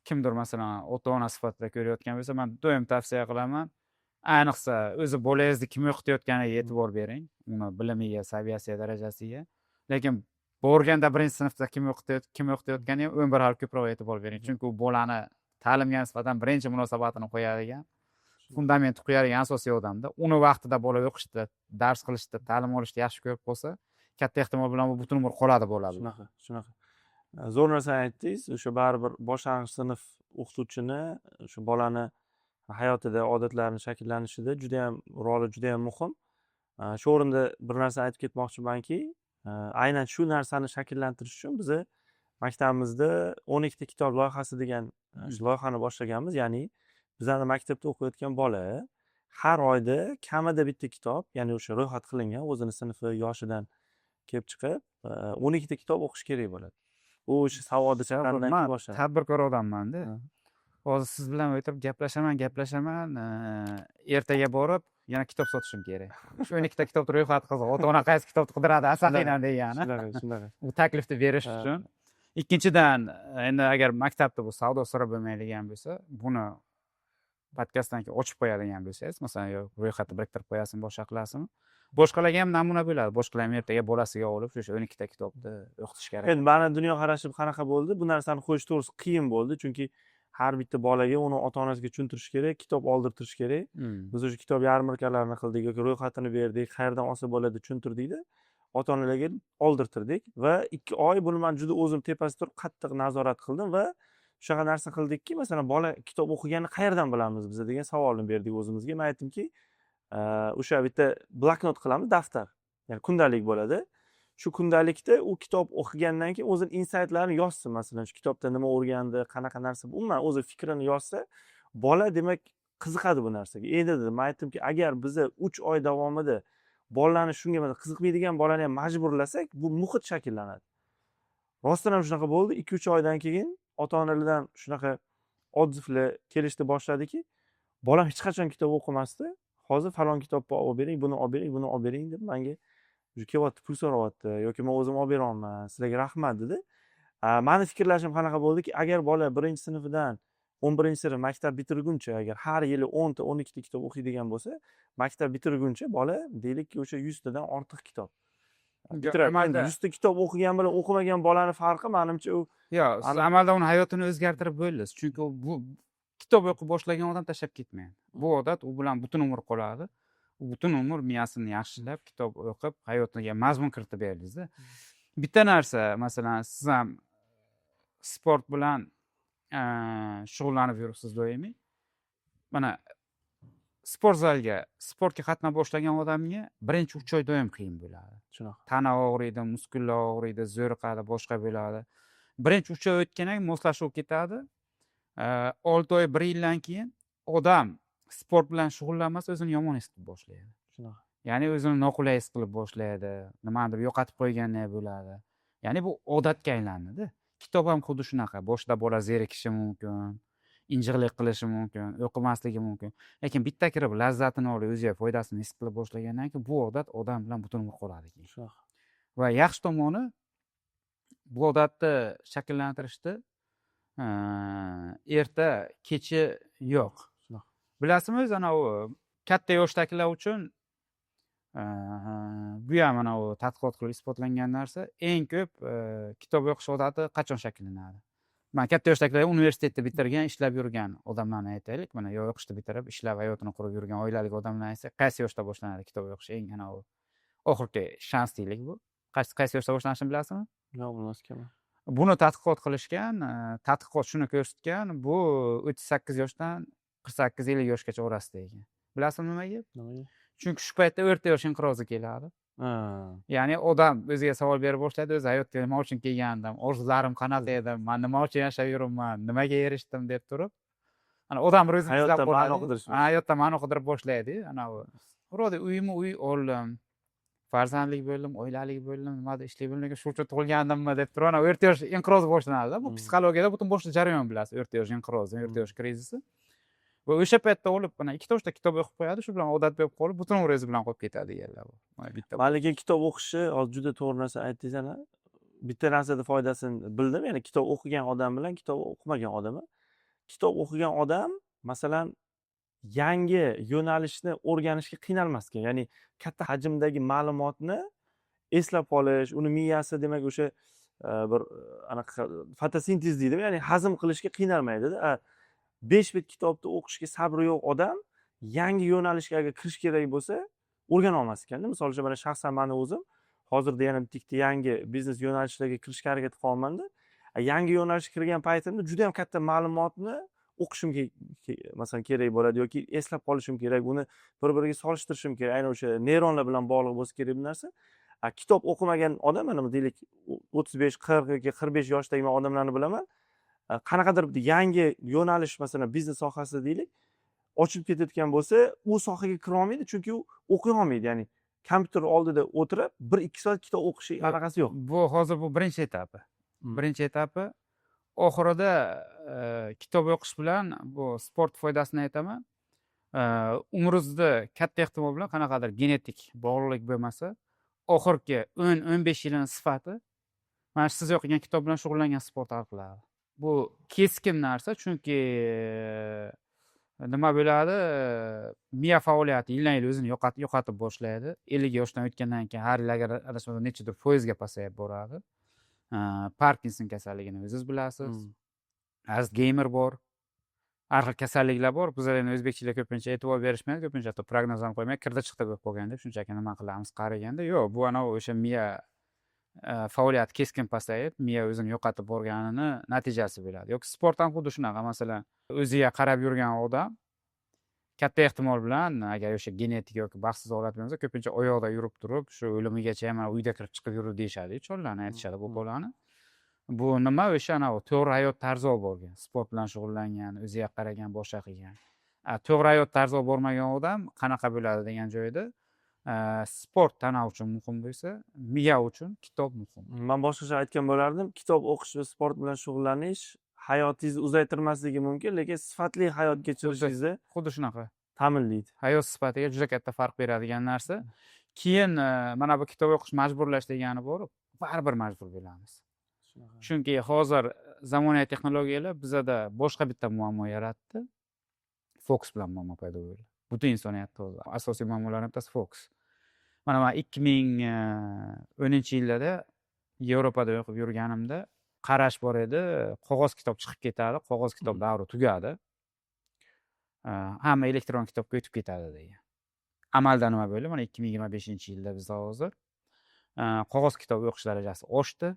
kimdir masalan ota-ona sifatida ko'rayotgan bo'lsa, men doim tavsiya qilaman. Ayniqsa o'zi bolangizni kim o'qitayotganiga e'tibor bering, uni bilimiga, saviyasiga, darajasiga. Lekin borganda birinchi sinfda kim o'qitayotgani ham 11 hal ko'proq e'tibor bering, chunki u bolani ta'limga nisbatan birinchi munosabatini qo'yadigan, fundamentni qo'yadigan asosiy odamda. Uni vaqtida bola o'qishda, dars qilishda, ta'lim olishda yaxshi ko'rib qolsa, katta ehtimol bilan bu butun umr qoladi bo'ladi. Shunaqa. Zo'r narsani aytdingiz. O'sha baribir boshlang'ich sinf o'qituvchini o'sha bolani hayotida, odatlarini shakllanishida roli juda ham muhim. Shu o'rinda bir narsa aytib ketmoqchimanki, aynan shu narsani shakllantirish uchun biz maktabimizda 12 ta kitob loyihasi degan loyihani boshlaganmiz. Ya'ni bizani maktabda o'qiyotgan bola har oyda kamida bitta kitob, ya'ni o'sha ro'yxat qilingan o'zini sinfi yoshidan kelib chiqib 12 ta kitob o'qish kerak bo'ladi. U o'sha savodi chiqqandan keyin boshlanadi. Tadbirkor odamman-da. Hozir siz bilan o'tirib gaplashaman, ertaga borib yana kitob sotishim kerak. Shu 12 ta kitobni ro'yxat qilib, ota-ona qaysi kitobni qidiradi, asaqiydan degani. Shunaqa. U taklifni berish uchun. Ikkinchidan, endi agar maktabda bu savdo siri bo'lmaydigan bo'lsa, buni podkastdan keyin ochib qo'yadigan bo'lsangiz, masalan, ro'yxatni biriktirib qo'yasizmi, boshqa qilasizmi? Boshqalarga ham namuna bo'ladi. Boshqalar ham ertaga bolasiga olib shu 12 ta kitobni o'qitish kerak. Endi meni dunyoqarashim qanaqa bo'ldi? Bu narsani qo'yish to'g'risi qiyin bo'ldi, chunki har bitta bolaga uni ota-onasiga tushuntirish kerak, kitob oldirtirish kerak. Biz o'sha kitob yarmarkalarini qildik yoki ro'yxatini berdik, qayerdan olsa bo'ladi tushuntirdikda, ota-onalarga oldirtirdik va 2 oy buni men juda o'zim tepasida turib qattiq nazorat qildim va shunaqa narsa qildikki, masalan, bola kitob o'qiganini qayerdan bilamiz biz degan savolni berdik o'zimizga. Men aytdimki, o'sha bitta bloknot qilamiz, daftar. Ya'ni kundalik bo'ladi. Shu kundalikda u kitob o'qigandan keyin o'zini insaytlarini yozsin, masalan, shu kitobda nima o'rgandi, qanaqa narsa, umuman o'zi fikrini yozsa, bola demak qiziqadi bu narsaga. Endi dedim, men aytdimki, agar biz 3 oy davomida bolalarni shunga qiziqmaydigan bolani ham majburlasak, bu muhit shakllanadi. Rostdan ham shunaqa bo'ldi. 2-3 oydan keyin ota-onalardan shunaqa odzivlar kelishni boshladiki, bolam hech qachon kitob o'qimasdi. Hozir falon kitobni olib bering, buni olib bering, buni olib bering deb menga kelyapti, pul so'rayapti yoki men o'zim olib beraman, sizlarga rahmat dedi. Meni fikrlashim qanaqa bo'ldiki, agar bola 1-sinfidan 11-sinf maktab bitirguncha agar har yili 10 ta, 12 ta kitob o'qiydigan bo'lsa, maktab bitirguncha bola deylikki o'sha 100 tadan ortiq kitob bitiradi. 100 ta kitob o'qigan bilan o'qimagan bolani farqi menimcha u siz amalda uni hayotini o'zgartirib bo'ldingiz. Chunki bu kitob o'qib boshlagan odam tashlab ketmaydi. Bu odat u bilan butun umr qoladi. U butun umr miyasini yaxshilab, kitob o'qib, hayotiga mazmun kiritib berdingiz-da. Bitta narsa, masalan, siz ham sport bilan shug'ullanib yuribsiz doimiy. Mana sportga qatnab boshlagan odamga birinchi 3 oy doim qiyin bo'ladi. Shunaqa. Tana og'riydi, muskullar og'riydi, zo'riqadi, boshqa bo'ladi. Birinchi 3 oy o'tgandan keyin moslashib ketadi. 6 oy, 1 yildan keyin odam sport bilan shug'ullanmasa o'zini yomon his qilib boshlaydi. Shunaqa. Ya'ni o'zini noqulay his qilib boshlaydi, nimanidir yo'qotib qo'ygandek bo'ladi. Ya'ni bu odatga aylandida. Kitob ham xuddi shunaqa. Boshida bola zerikishi mumkin, injiqlik qilishi mumkin, o'qimasligi mumkin. Lekin bitta kirib lazzatini olib, o'ziga foydasini his qilib boshlagandan keyin bu odat odam bilan butun umr qoladi keyin. Shunaqa. Va yaxshi tomoni bu odatni shakllantirishda erta kechi yo'q. Bilasizmi, o'zi ana u katta yoshdagilar uchun bu ham mana u tadqiqot qilib isbotlangan narsa, eng ko'p kitob o'qish odati qachon shakllanadi? Men katta yoshdagilar universitetni bitirgan, ishlab yurgan odamlarni aytaylik. Mana o'qishni bitirib, ishlab hayotini qurib yurgan oilali odamlarni aytsak, qaysi yoshda boshlanadi kitob o'qish? Eng ana u oxirgi shans deylik bu. Qaysi yoshda boshlanishini bilasizmi? Yo'q, bilmasman. Buni tadqiqot qilishgan, tadqiqot shuni ko'rsatgan, bu 38 yoshdan 48-50 yoshgacha orasida ekan. Bilasizmi nimaga? Chunki shu paytda o'rta yosh inqirozi keladi. Ya'ni odam o'ziga savol bera boshlaydi, o'zi hayotga nima uchun kelgandim, orzularim qanaqa edi, men nima uchun yashab yuribman, nimaga erishdim deb turib, ana odam o'zini izlab qoladi. Hayotda ma'no qidirib boshlaydi. Ana u urodi uy oldim, farzandlik bo'ldim, oilalik bo'ldim, nimada ishlayman bilmagan, shu uchun tug'ilgandimmi deb turib, ana o'rta yosh inqirozi boshlanadi. Bu psixologiyada butun boshqa jarayon bilasiz, o'rta yosh inqirozi, o'rta yosh krizisi. Va o'sha paytda olib, mana 2 ta kitob o'qib qo'yadi, shu bilan odat bo'lib qolib, butun umringiz bilan qolib ketadi deganlar bu. Lekin kitob o'qishi hozir juda to'g'ri narsa aytdingiz ana. Bitta narsada foydasini bildim, ya'ni kitob o'qigan odam bilan kitob o'qimagan odam. Kitob o'qigan odam, masalan, yangi yo'nalishni o'rganishga qiynalmas ekan. Ya'ni katta hajmdagi ma'lumotni eslab qolish, uni miyasi demak o'sha bir anaqa fotosintez deydimi, ya'ni hazm qilishga qiynalmaydida. 5 bet kitobni o'qishga sabri yo'q odam yangi yo'nalishga agar kirish kerak bo'lsa, o'rgana olmas ekanda. Misol uchun mana shaxsan meni o'zim hozirda yana bitta yangi biznes yo'nalishlariga kirishga harakat qilyapmanda. Yangi yo'nalishga kirgan paytimda juda ham katta ma'lumotni o'qishim masalan kerak bo'ladi yoki eslab qolishim kerak, buni bir-biriga solishtirishim kerak. Aynan o'sha neyronlar bilan bog'liq bo'lsa kerak bu narsa. Kitob o'qimagan odam, mana deylik 35, 40 yoki 45 yoshdagi odamlarni bilaman. Qanaqadir bitta yangi yo'nalish, masalan biznes sohasida deylik, ochib ketayotgan bo'lsa, u sohaga kira olmaydi, chunki u o'qiy olmaydi. Ya'ni kompyuter oldida o'tirib 1-2 soat kitob o'qishi anaqasi yo'q. Bu hozir bu birinchi etapi. Birinchi etapi. Oxirida kitob o'qish bilan bu sport foydasini aytaman. Umringizda katta ehtimol bilan qanaqadir genetik bog'liqlik bo'lmasa, oxirgi 10-15 yilning sifati mana siz o'qigan kitob bilan shug'ullangan sport orqali. Bu keskin narsa, chunki nima bo'ladi? Miya faoliyati yildan-yil o'zini yo'qotib boshlaydi. 50 yoshdan o'tgandan keyin har yil agar adashmasam nechadir foizga pasayib boradi. Parkinson kasalligini o'zingiz bilasiz. Alzheimer bor. Har xil kasalliklar bor. Bizlar endi o'zbekchilar ko'pincha e'tibor berishmaydi, ko'pincha hatto prognoz ham qo'ymaydi. Kirdi chiqdi bo'lib qolgan deb shunchaki nima qilamiz qaraganda. Yo'q, bu ana o'sha miya faoliyati keskin pasayib, miya o'zini yo'qotib borganini natijasi bo'ladi. Yoki sport ham xuddi shunaqa. Masalan, o'ziga qarab yurgan odam katta ehtimol bilan agar o'sha genetik yoki baxtsiz holat bo'lsa, ko'pincha oyoqda yurib turib, shu o'limigacha ham uyda kirib chiqib yurdi deyishadi, chollarni aytishadi bu bolani. Bu nima? O'sha to'g'ri hayot tarzi olib borgan, sport bilan shug'ullangan, o'ziga qaragan, boshqa qilgan. To'g'ri hayot tarzi olib bormagan odam qanaqa bo'ladi degan joyda sport tana uchun muhim bo'lsa, miya uchun kitob muhim. Men boshqacha aytgan bo'lardim, kitob o'qish va sport bilan shug'ullanish hayotingizni uzaytirmasligi mumkin, lekin sifatli hayot kechirishingizni xuddi shunaqa ta'minlaydi. Hayot sifatiga juda katta farq beradigan narsa. Keyin mana bu kitob o'qish majburlash degani bor, baribir majbur bo'lamiz. Chunki hozir zamonaviy texnologiyalar bizada boshqa bitta muammo yaratdi. Fokus bilan muammo paydo bo'ldi. Butun insoniyatda asosiy muammolardan bittasi fokus. Mana men 2010-yillarda Yevropada o'qib yurganimda qarash bor edi, qog'oz kitob chiqib ketadi, qog'oz kitob davri tugadi. Hamma elektron kitobga o'tib ketadi degan. Amalda nima bo'ldi? Mana 2025-yilda biz hozir qog'oz kitob o'qish darajasi oshdi.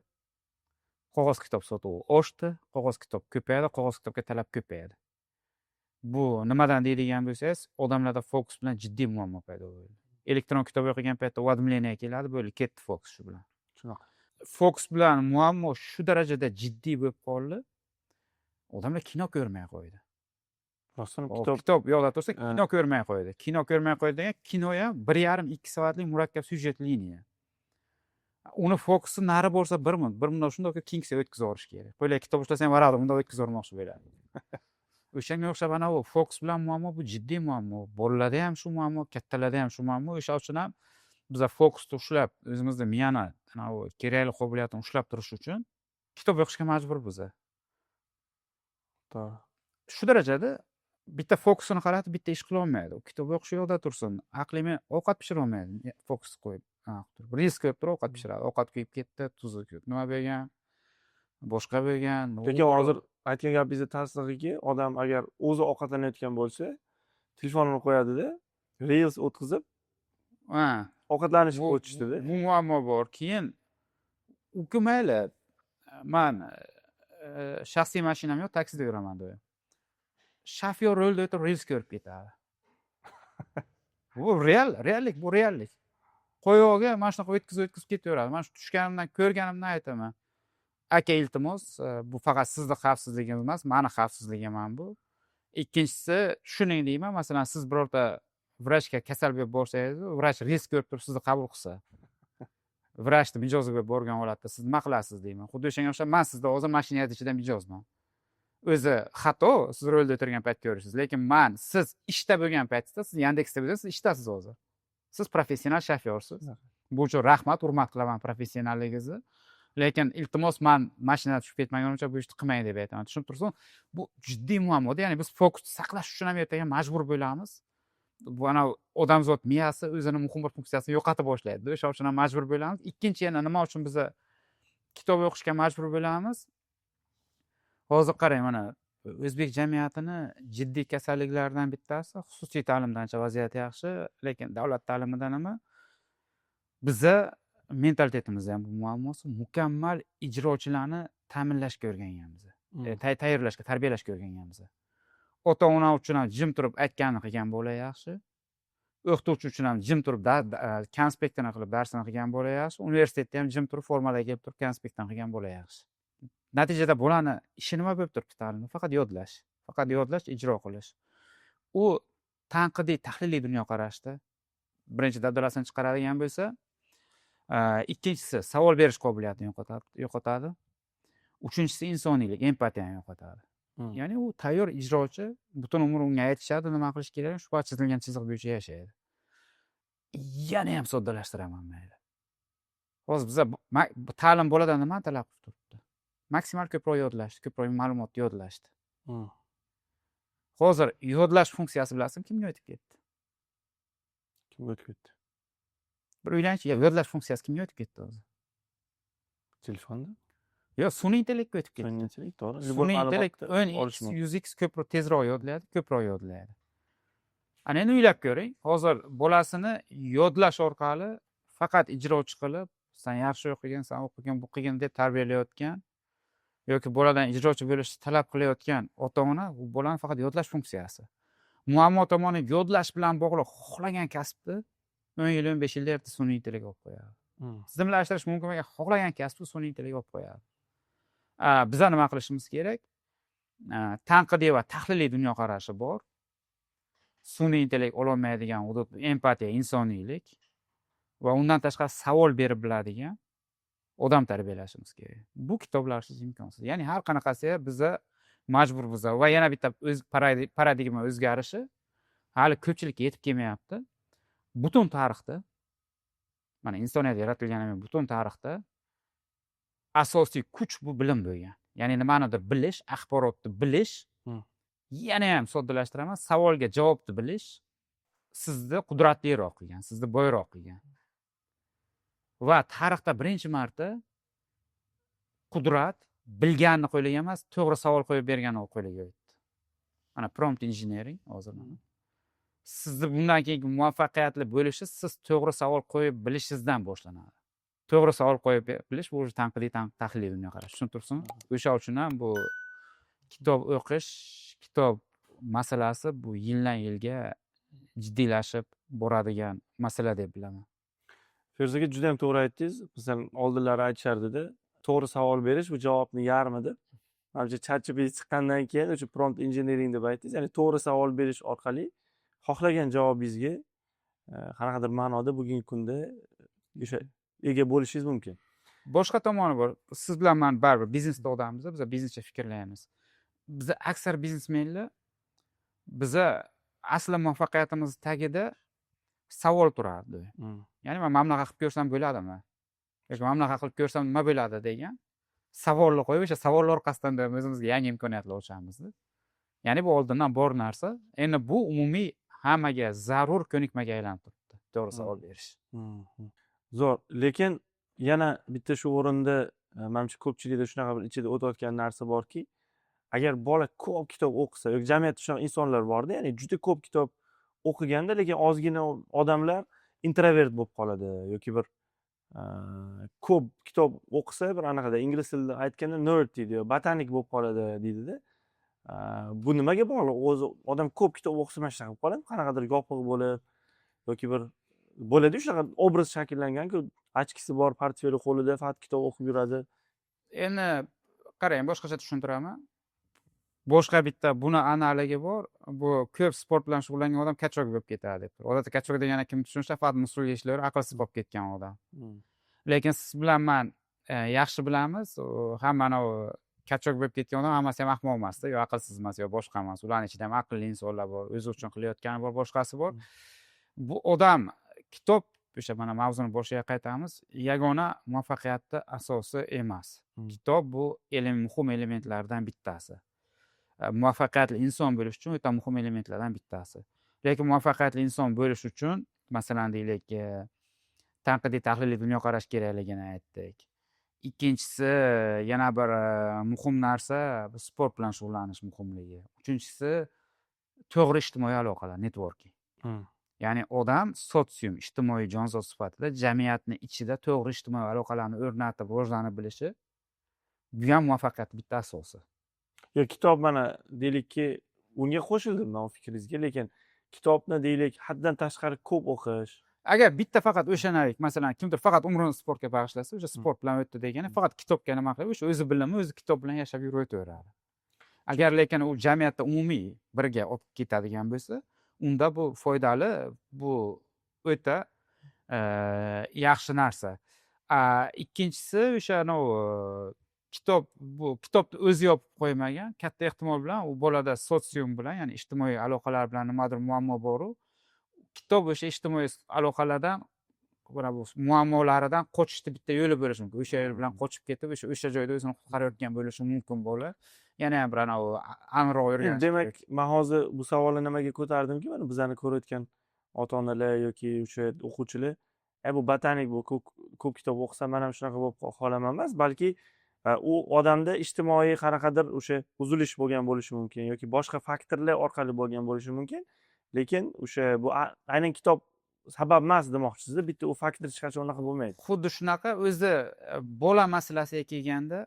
Qog'oz kitob sotuvi oshdi, qog'oz kitob ko'payadi, qog'oz kitobga talab ko'payadi. Bu nimadan deydigan bo'lsangiz, odamlarda fokus bilan jiddiy muammo paydo bo'ldi. Elektron kitob o'qigan paytda уведомление keladi, bo'ldi, ketdi fokus shu bilan. Shunaqa. Fokus bilan muammo shu darajada jiddiy bo'lib qoldi. Odamlar kino ko'rmay qo'ydi. Rostdan Kitob yo'lda tursa, kino ko'rmay qo'ydi. Kino ko'rmay qo'ydi degan kino ham 1,5-2 soatlik murakkab syujet liniya. Uni fokusi nari bo'lsa 1 minut shunday Kingsga o'tkazib yuborish kerak. Qo'ylar kitob ushlasang varadi, unda o'tkazib yubormoqchi bo'ladi. O'shanga o'xshab ana bu fokus bilan muammo, bu jiddiy muammo. Bolalarda ham shu muammo, kattalarda ham shu muammo. O'sha uchun ham biz fokusni ushlab, o'zimizda miyani, ana bu kerakli qobiliyatni ushlab turish uchun kitob o'qishga majbur biz. To'g'ri. Shu darajada bitta fokusini qaratib, bitta ish qila olmaydi. U kitob o'qish yo'lda tursin. Aqlimi ovqat pishira olmaydi. Fokus qo'yib. Risk ko'p turib ovqat pishiradi. Ovqat kuyib ketdi, tuzi ko'p. Nima bo'lgan? Boshqa bo'lgan. Lekin hozir aytgan gapingizni tasdig'iga, odam agar o'zi ovqatlanayotgan bo'lsa, telefonini qo'yadi-da, reels o'tkazib, ovqatlanishga o'tishdida. Bu muammo bor. Keyin u mayli. Men shaxsiy mashinam yo'q, taksida yuraman doim. Shofyor rolda o'tirib reels ko'rib ketadi. Bu reallik, bu reallik. Qo'yog'iga mana shunaqa o'tkazib ketaveradi. Men shu tushganimdan, ko'rganimdan aytaman. Aka, iltimos, bu faqat sizni xavfsizligingiz emas, meni xavfsizligim ham bu. Ikkinchisi, shuning deyman, masalan, siz birorta vrachga kasal bo'lib borsangiz, vrach reels ko'rib turib sizni qabul qilsa, vrachni mijoziga borgan holatda siz nima qilasiz deyman. Xuddi o'shanga o'xshab, men sizda hozir mashina haydashida mijozman. O'zi xato, siz rolda o'tirgan payt ko'rishsiz, lekin men siz ishda bo'lgan paytingizda, siz Yandexda bo'lsangiz, siz ishdasiz hozir. Siz professional shofyorsiz. Bu uchun rahmat, hurmat qilaman professionalligingizni. Lekin iltimos, men mashinadan tushib ketmagunimcha bu ishni qilmang deb aytaman. Tushunib tursiz? Bu jiddiy muammo. Ya'ni biz fokusni saqlash uchun ham ertaga majbur bo'lamiz. bu ana odamzod miyasi o'zini muhim bir funksiyasini yo'qotib boshlaydi. O'sha uchun ham majbur bo'lamiz. Ikkinchi yana nima uchun biza kitob o'qishga majbur bo'lamiz? Hozir qarang, mana o'zbek jamiyatini jiddiy kasalliklaridan bittasi xususiy ta'limda ancha vaziyat yaxshi, lekin davlat ta'limida nima? Biza mentalitetimizda ham bu muammosi, mukammal ijrochilarni ta'minlashga o'rganganmiz. Tayyorlashga, tarbiyalashga o'rganganmiz. Ota-ona uchun ham jim turib aytganini qilgan bo'la yaxshi. O'qituvchi uchun ham jim turib konspektini qilib darsini qilgan bo'la yaxshi. Universitetda ham jim turib formulaga kelib turib konspektini qilgan bo'la yaxshi. Natijada bularni ishi nima bo'lib turibdi ta'limda? Faqat yodlash, ijro qilish. U tanqidiy, tahliliy dunyoqarashda birinchi dabdalasini chiqaradigan bo'lsa, ikkinchisi savol berish qobiliyatini yo'qotadi. Uchinchisi insoniylik, empatiyani yo'qotadi. Ya'ni u tayyor ijrochi, butun umr unga aytishadi nima qilish kerak, shu chizilgan chiziq bo'yicha yashaydi. Yana ham soddalashtiramiz mayli. Hozir biza ta'lim bo'ladi nima talab qilib turibdi? Maksimal ko'proq yodlashni, ko'proq ma'lumot yodlashni. Hozir yodlash funksiyasi bilasizmi, kimga o'tib ketdi? Kimga o'tib ketdi? Bir o'ylangchi, yodlash funksiyasi kimga o'tib ketdi hozir? Telefonda? Yo'q, sun'iy intellektga o'tib ketdi. Sun'iy intellekt, to'g'ri. Sun'iy intellekt 10x, 100x ko'proq tezroq yodlaydi, ko'proq yodlaydi. Ana endi o'ylab ko'ring, hozir bolasini yodlash orqali faqat ijrochi qilib, sen yaxshi o'qigan, sen o'qigan, bu qilgin deb tarbiyalayotgan yoki boladan ijrochi bo'lishni talab qilayotgan ota-ona bu bolani faqat yodlash funksiyasi. Muammo tomoni yodlash bilan bog'liq xohlagan kasbni 10 yil, 15 yilda erta sun'iy intellekt olib qo'yadi. Tizimlashtirish mumkin bo'lgan xohlagan kasbni sun'iy intellekt olib qo'yadi. Biza nima qilishimiz kerak? Tanqidiy va tahliliy dunyoqarashi bor. Sun'iy intellekt ololmaydigan hudud empatiya, insoniylik va undan tashqari savol berib biladigan odam tarbiyalashimiz kerak. Bu kitoblarsiz imkonsiz. Ya'ni har qanaqasi biza majbur biza va yana bitta paradigma o'zgarishi hali ko'pchilikka yetib kelmayapti. Butun tarixda, mana insoniyat yaratilganidan butun tarixda asosiy kuch bu bilim bo'lgan. Ya'ni nimanidir bilish, axborotni bilish, yana ham soddalashtiramiz, savolga javobni bilish sizni qudratliroq qilgan, sizni boyroq qilgan. Va tarixda birinchi marta qudrat bilganni qo'liga emas, to'g'ri savol qo'yib berganni qo'liga o'tdi. Mana prompt engineering hozir mana. Sizni bundan keyingi muvaffaqiyatli bo'lishingiz siz to'g'ri savol qo'yib bilishingizdan boshlanadi. To'g'ri savol qo'yib bilish bu tanqidiy, tahliliy dunyoqarash. Tushuntirsin? O'sha uchun ham bu kitob o'qish, kitob masalasi bu yildan-yilga jiddiylashib boradigan masala deb bilaman. Feruza aka juda ham to'g'ri aytdingiz. Masalan, oldinlari aytishardi-da, to'g'ri savol berish bu javobni yarmi deb. Menimcha ChatGPT chiqqandan keyin o'sha prompt engineering deb aytdingiz. Ya'ni to'g'ri savol berish orqali xohlagan javobingizga qanaqadir ma'noda bugungi kunda o'sha ega bo'lishingiz mumkin. Boshqa tomoni bor. Siz bilan men baribir biznesda odammiz, biz biznescha fikrlaymiz. Biz aksar biznesmenlar biza asli muvaffaqiyatimiz tagida savol turadi. Ya'ni men mana bunaqa qilib ko'rsam bo'ladimi? Yoki mana bunaqa qilib ko'rsam nima bo'ladi degan savolni qo'yib, o'sha savollar orqasidan o'zimizga yangi imkoniyatlar ochamiz. Ya'ni bu oldindan bor narsa. Endi bu umumiy hammaga zarur ko'nikmaga aylanib turibdi. To'g'ri savol berish. Zo'r. Lekin yana bitta shu o'rinda menimcha ko'pchilikda shunaqa bir ichida o'tayotgan narsa borki, agar bola ko'p kitob o'qisa, yoki jamiyatda shunaqa insonlar borda, ya'ni juda ko'p kitob o'qiganda, lekin ozgina odamlar introvert bo'lib qoladi yoki bir ko'p kitob o'qisa, bir anaqada ingliz tilida aytganda nerd deydi, botanik bo'lib qoladi deydi-da. Bu nimaga bog'liq? O'zi odam ko'p kitob o'qisa mana shunaqa bo'lib qoladi, qanaqadir yopiq bo'lib yoki bir bo'ladi, shunaqa obraz shakllanganki, ochkisi bor, portfeli qo'lida, faqat kitob o'qib yuradi. Endi qarang, boshqacha tushuntiraman. Boshqa bitta buni analigi bor. Bu ko'p sport bilan shug'ullangan odam kachok bo'lib ketadi deb. Odatda kachok degani kim tushunsa, faqat musulga ishlayver, aqlsiz bo'lib ketgan odam. Lekin siz bilan men yaxshi bilamiz, hammani kachok bo'lib ketgan odam hammasi ham ahmoq emas-da, yo aqlsiz emas, yo boshqa emas. Ularning ichida ham aqlli insonlar bor, o'zi uchun qilayotgani bor, boshqasi bor. Bu odam kitob, o'sha mana mavzuni boshiga qaytamiz, yagona muvaffaqiyatni asosi emas. Kitob bu muhim elementlardan bittasi. Muvaffaqiyatli inson bo'lish uchun o'ta muhim elementlardan bittasi. lekin muvaffaqiyatli inson bo'lish uchun masalan deylik tanqidiy tahliliy dunyoqarash kerakligini aytdik. Ikkinchisi yana bir muhim narsa sport bilan shug'ullanish muhimligi. Uchinchisi to'g'ri ijtimoiy aloqalar, networking. Ya'ni odam sotsium, ijtimoiy jonzot sifatida jamiyatni ichida to'g'ri ijtimoiy aloqalarni o'rnatib rivojlanib bilishi bu ham muvaffaqiyatning bitta asosi. Yo, kitob mana deylikki unga qo'shildim men fikringizga, lekin kitobni deylik haddan tashqari ko'p o'qish. Agar bitta faqat o'shanalik, masalan, kimdir faqat umrini sportga bag'ishlasa, o'sha sport bilan o'tdi degani, faqat kitobga nima qilib, o'sha o'zi bilan o'zi kitob bilan yashab yuraveradi. Agar lekin u jamiyatda umumiy birga olib ketadigan bo'lsa, unda bu foydali, bu o'ta yaxshi narsa. Ikkinchisi o'sha kitobni o'zi yopib qo'ymagan, katta ehtimol bilan u bolada sotsium bilan, ya'ni ijtimoiy aloqalar bilan nimadir muammo bor. Kitob o'sha ijtimoiy aloqalardan muammolaridan qochishni bitta yo'li bo'lishi mumkin. O'sha yo'l bilan qochib ketib, o'sha joyda o'zini qutqarayotgan bo'lishi mumkin bo'lar. Yana ham bir aniqroq o'rganish. Demak, men hozir bu savolni nimaga ko'tardimki, mana bizani ko'rayotgan ota-onalar yoki o'sha o'quvchilar, bu botanik, bu ko'p kitob o'qisam men ham shunaqa bo'lib qolaman emas, balki u odamda ijtimoiy qanaqadir o'sha uzilish bo'lgan bo'lishi mumkin yoki boshqa faktorlar orqali bo'lgan bo'lishi mumkin. Lekin o'sha bu aynan kitob sabab emas demoqchisizda, bitta u faktor hech qachon unaqa bo'lmaydi. Xuddi shunaqa o'zi bola masalasiga kelganda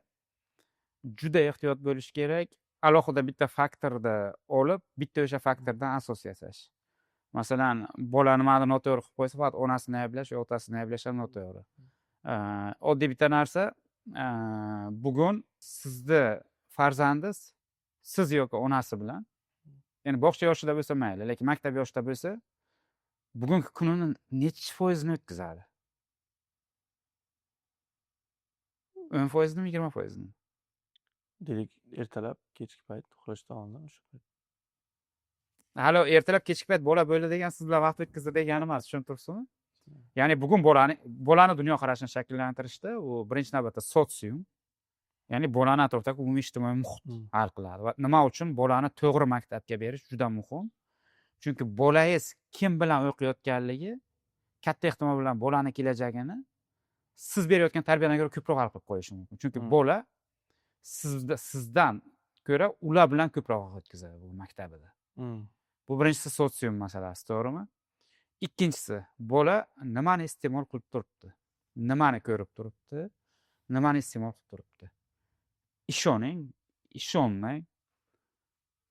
juda ehtiyot bo'lish kerak. Alohida bitta faktorda olib, bitta o'sha faktordan asos yasash. Masalan, bola nimani noto'g'ri qilib qo'ysa, faqat onasini ayblash yoki otasini ayblash ham noto'g'ri. Oddiy bitta narsa, bugun sizni farzandingiz siz yoki onasi bilan, ya'ni bog'cha yoshida bo'lsa mayli, lekin maktab yoshida bo'lsa, bugungi kunini necha foizini o'tkazadi? 10% mi, 20%? Deylik, ertalab, kechki payt uxlashdan oldin o'sha payt. Hali ertalab kechki payt bola bo'ldi degan siz bilan vaqt o'tkazdi degani emas, tushunib turibsizmi? Ya'ni bugun bolani dunyoqarashini shakllantirishda u birinchi navbatda sotsium, ya'ni bolani atrofidagi umumiy ijtimoiy muhit hal qiladi. Va nima uchun bolani to'g'ri maktabga berish juda muhim? Chunki bolangiz kim bilan o'qiyotganligi katta ehtimol bilan bolani kelajagini siz berayotgan tarbiyadan ko'ra ko'proq hal qilib qo'yishi mumkin. Chunki bola sizdan ko'ra ular bilan ko'proq vaqt o'tkazadi bu maktabida. Bu birinchisi sotsium masalasi, to'g'rimi? Ikkinchisi, bola nimani iste'mol qilib turibdi? Nimani ko'rib turibdi? Nimani iste'mol qilib turibdi? Ishoning, ishonmang.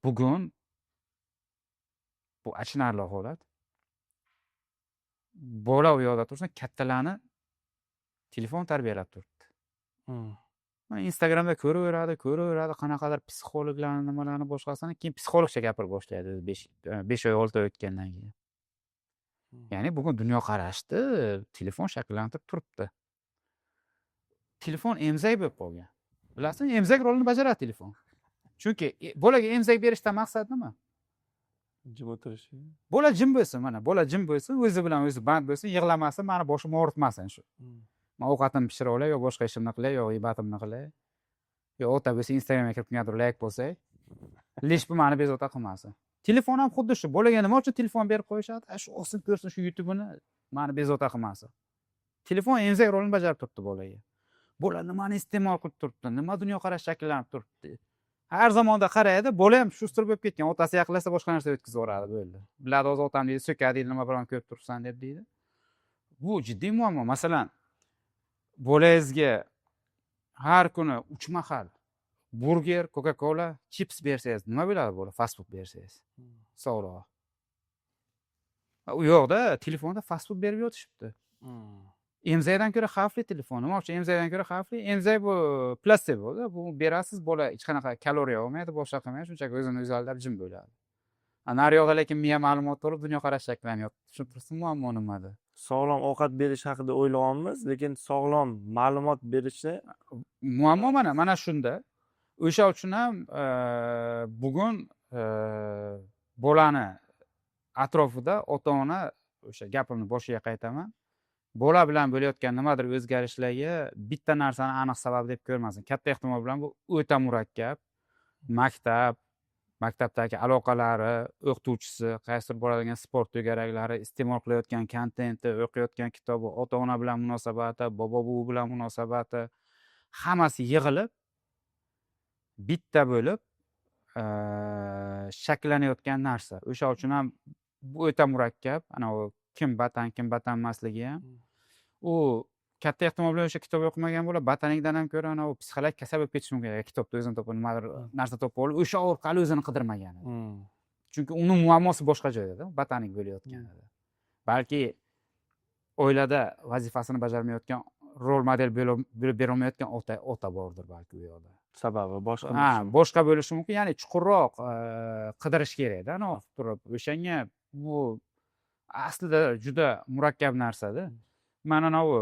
Bugun bu achinarli holat. Bola u yoqda tursa, kattalarni telefon tarbiyalab turibdi. Instagramda ko'raveradi, qanaqadir psixologlarni, nimalarni boshqasini, keyin psixologcha gapira boshlaydi 5 oy 6 oy o'tgandan keyin. Ya'ni bugun dunyoqarashni telefon shakllantirib turibdi. Telefon emzak bo'lib qolgan. Bilasizmi, emzak rolini bajaradi telefon. Chunki bolaga emzak berishdan maqsad nima? Jim o'tirish. Bola jim bo'lsin, mana bola jim bo'lsin, o'zi bilan o'zi band bo'lsin, yig'lamasin, meni boshimni og'ritmasin shu. Men ovqatimni pishira olay, yo boshqa ishimni qilay, yo ibodatimni qilay. Yo o'ta bo'lsa Instagramga kirib kimgadir like bo'lsay, lesh bu meni bezovta qilmasin. Telefon ham xuddi shu. Bolaga nima uchun telefon berib qo'yishadi? Shu olsin ko'rsin shu YouTube'ni, meni bezovta qilmasin. Telefon emzak rolini bajarib turibdi bolaga. Bola nimani iste'mol qilib turibdi? Nima dunyoqarash shakllanib turibdi? Har zamonda qaraydi, bola ham shustir bo'lib ketgan. Otasi yaqinlashsa boshqa narsa o'tkazib yuboradi bo'ldi. Biladi, o'z otam deydi, so'kadi, nima bilan ko'rib turibsan deb deydi. Bu jiddiy muammo. Masalan, bolangizga har kuni 3 mahal burger, Coca-Cola, chips bersangiz, nima bo'ladi bola? Fast food bersangiz. Sog'lom. U yoqda telefonda fast food berib yotishibdi. Emzakdan ko'ra xavfli telefon. Nima uchun emzakdan ko'ra xavfli? Emzak bu platseboda. Bu berasiz, bola hech qanaqa kaloriya olmaydi, boshqa qilmaydi, shunchaki o'zini o'zi aldab jim bo'ladi. Nari yoqda lekin miya ma'lumot to'lib dunyoqarash shakllanyapti. Tushunib turibsizmi, muammo nimada? Sog'lom ovqat berish haqida o'ylayapmiz, lekin sog'lom ma'lumot berishda muammo mana shunda. O'sha uchun ham bugun bolani atrofida ota-ona, o'sha gapimni boshiga qaytaman, bola bilan bo'layotgan nimadir o'zgarishlarga bitta narsani aniq sabab deb ko'rmasin. Katta ehtimol bilan bu o'ta murakkab. Maktab, maktabdagi aloqalari, o'qituvchisi, qaysidir boradigan sport to'garaklari, iste'mol qilayotgan kontenti, o'qiyotgan kitobi, ota-ona bilan munosabati, bobo-buvi bilan munosabati hammasi yig'ilib bitta bo'lib shakllanayotgan narsa. O'sha uchun ham bu o'ta murakkab. Anavi kim vatan emasligi ham. U katta ehtimol bilan o'sha kitob o'qimagan bola vatanidan ham ko'ra anavi psixologik kasal bo'lib ketishi mumkin. Kitobda o'zini topib, nimadir narsa topib olib, o'sha orqali o'zini qidirmagan edi. Chunki uni muammosi boshqa joyda, vataning bo'layotganida. Balki oilada vazifasini bajarmayotgan, rol model bo'lib berolmayotgan ota bordir balki u yoqda. Sababi boshqa bo'lishi mumkin. Ya'ni chuqurroq qidirish kerakda, anavi turib. O'shanga bu aslida juda murakkab narsa-da. Men anavi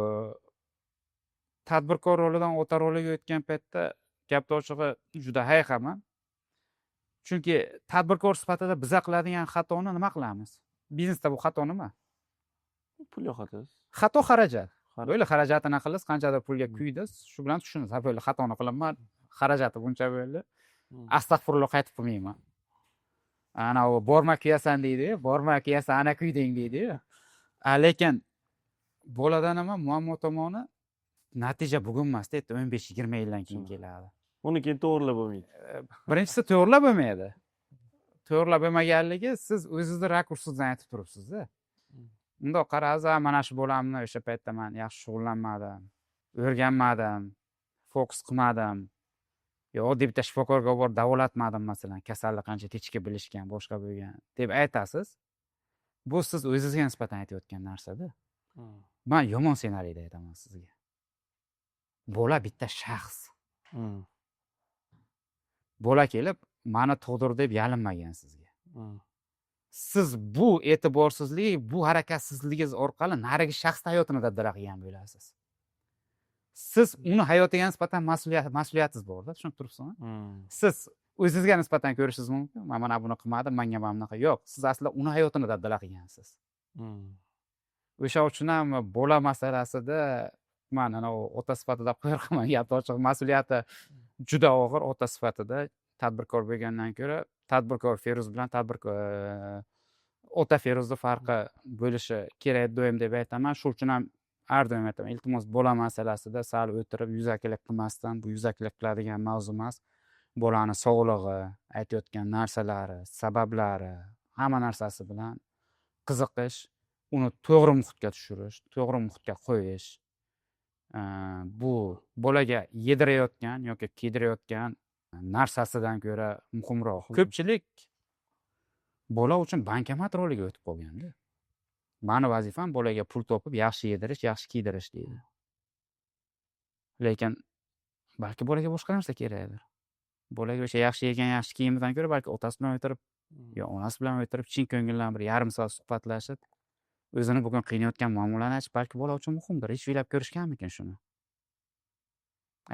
tadbirkor rolidan ota roliga o'tgan paytda gapni ochig'i juda hayqaman. Chunki tadbirkor sifatida biz qiladigan xatoni nima qilamiz? Biznesda bu xato nima? pul yo'qotasiz. Xato xarajat. Böyle xarajatini qilasiz, qanchadir pulga kuydiz, shu bilan tushunasiz. Ha, böyle xatoni qilaman, xarajati buncha bo'ldi. Astag'firulloh qaytib qilmayman. Ana u borma kuyasan deydi, borma kuyasan ana kuyding deydi. Lekin boladan nima muammo tomoni natija bugun emasda, 15-20 yildan keyin keladi. Uni keyin to'g'rilab bo'lmaydi. Birinchisi to'g'rilab bo'lmaydi. To'g'rilab bo'lmaganligi siz o'zingizni rakursingizdan aytib turibsiz-da. Bundoq qarasa, mana shu bo'lamni o'sha paytda men yaxshi shug'ullanmadim, o'rganmadim, fokus qilmadim. Yo, oddiy bitta shifokorga borib davolatmadim masalan, kasallik qancha kechga bilishgan, boshqa bo'lgan deb aytasiz. Bu siz o'zingizga nisbatan aytayotgan narsa-da. Men yomon ssenariyda aytaman sizga. Bola bitta shaxs. Bola kelib, meni tug'dir deb yalinmagan sizga. Siz bu e'tiborsizlik, bu harakatsizligingiz orqali narigi shaxs hayotini dabdala qilgan bo'lasiz. Siz uni hayotiga nisbatan mas'uliyatingiz bor-da, tushunib turibsizmi? Siz o'zingizga nisbatan ko'rishingiz mumkin. Men mana buni qilmadim, menga mana bunaqa. Yo'q, siz aslida uni hayotini dabdala qilgansiz. O'sha uchun ham bola masalasida men ana ota sifatida qo'yarman, gapni ochiq, mas'uliyati juda og'ir ota sifatida tadbirkor bo'lgandan ko'ra, tadbirkor Feruz bilan ota Feruzni farqi bo'lishi kerak doim deb aytaman. Shu uchun ham har doim aytaman, iltimos bola masalasida sal o'tirib yuzakilik qilmasdan, bu yuzakilik qiladigan mavzu emas. Bolani sog'lig'i, aytayotgan narsalari, sabablari, hamma narsasi bilan qiziqish, uni to'g'ri muhitga tushirish, to'g'ri muhitga qo'yish. Bu bolaga yedirayotgan yoki kiydirayotgan narsasidan ko'ra muhimroq. Ko'pchilik bola uchun bankomat roliga o'tib qolganda. Meni vazifam bolaga pul topib, yaxshi yedirish, yaxshi kiydirish deydi. Lekin balki bolaga boshqa narsa kerakdir. Bolaga o'sha yaxshi yegan, yaxshi kiyimidan ko'ra balki otasi bilan o'tirib, yo onasi bilan o'tirib, chin ko'ngildan bir yarim soat suhbatlashib, o'zini bugun qiynayotgan muammolarni aytib, balki bola uchun muhimdir. Hech o'ylab ko'rishganmikin shuni?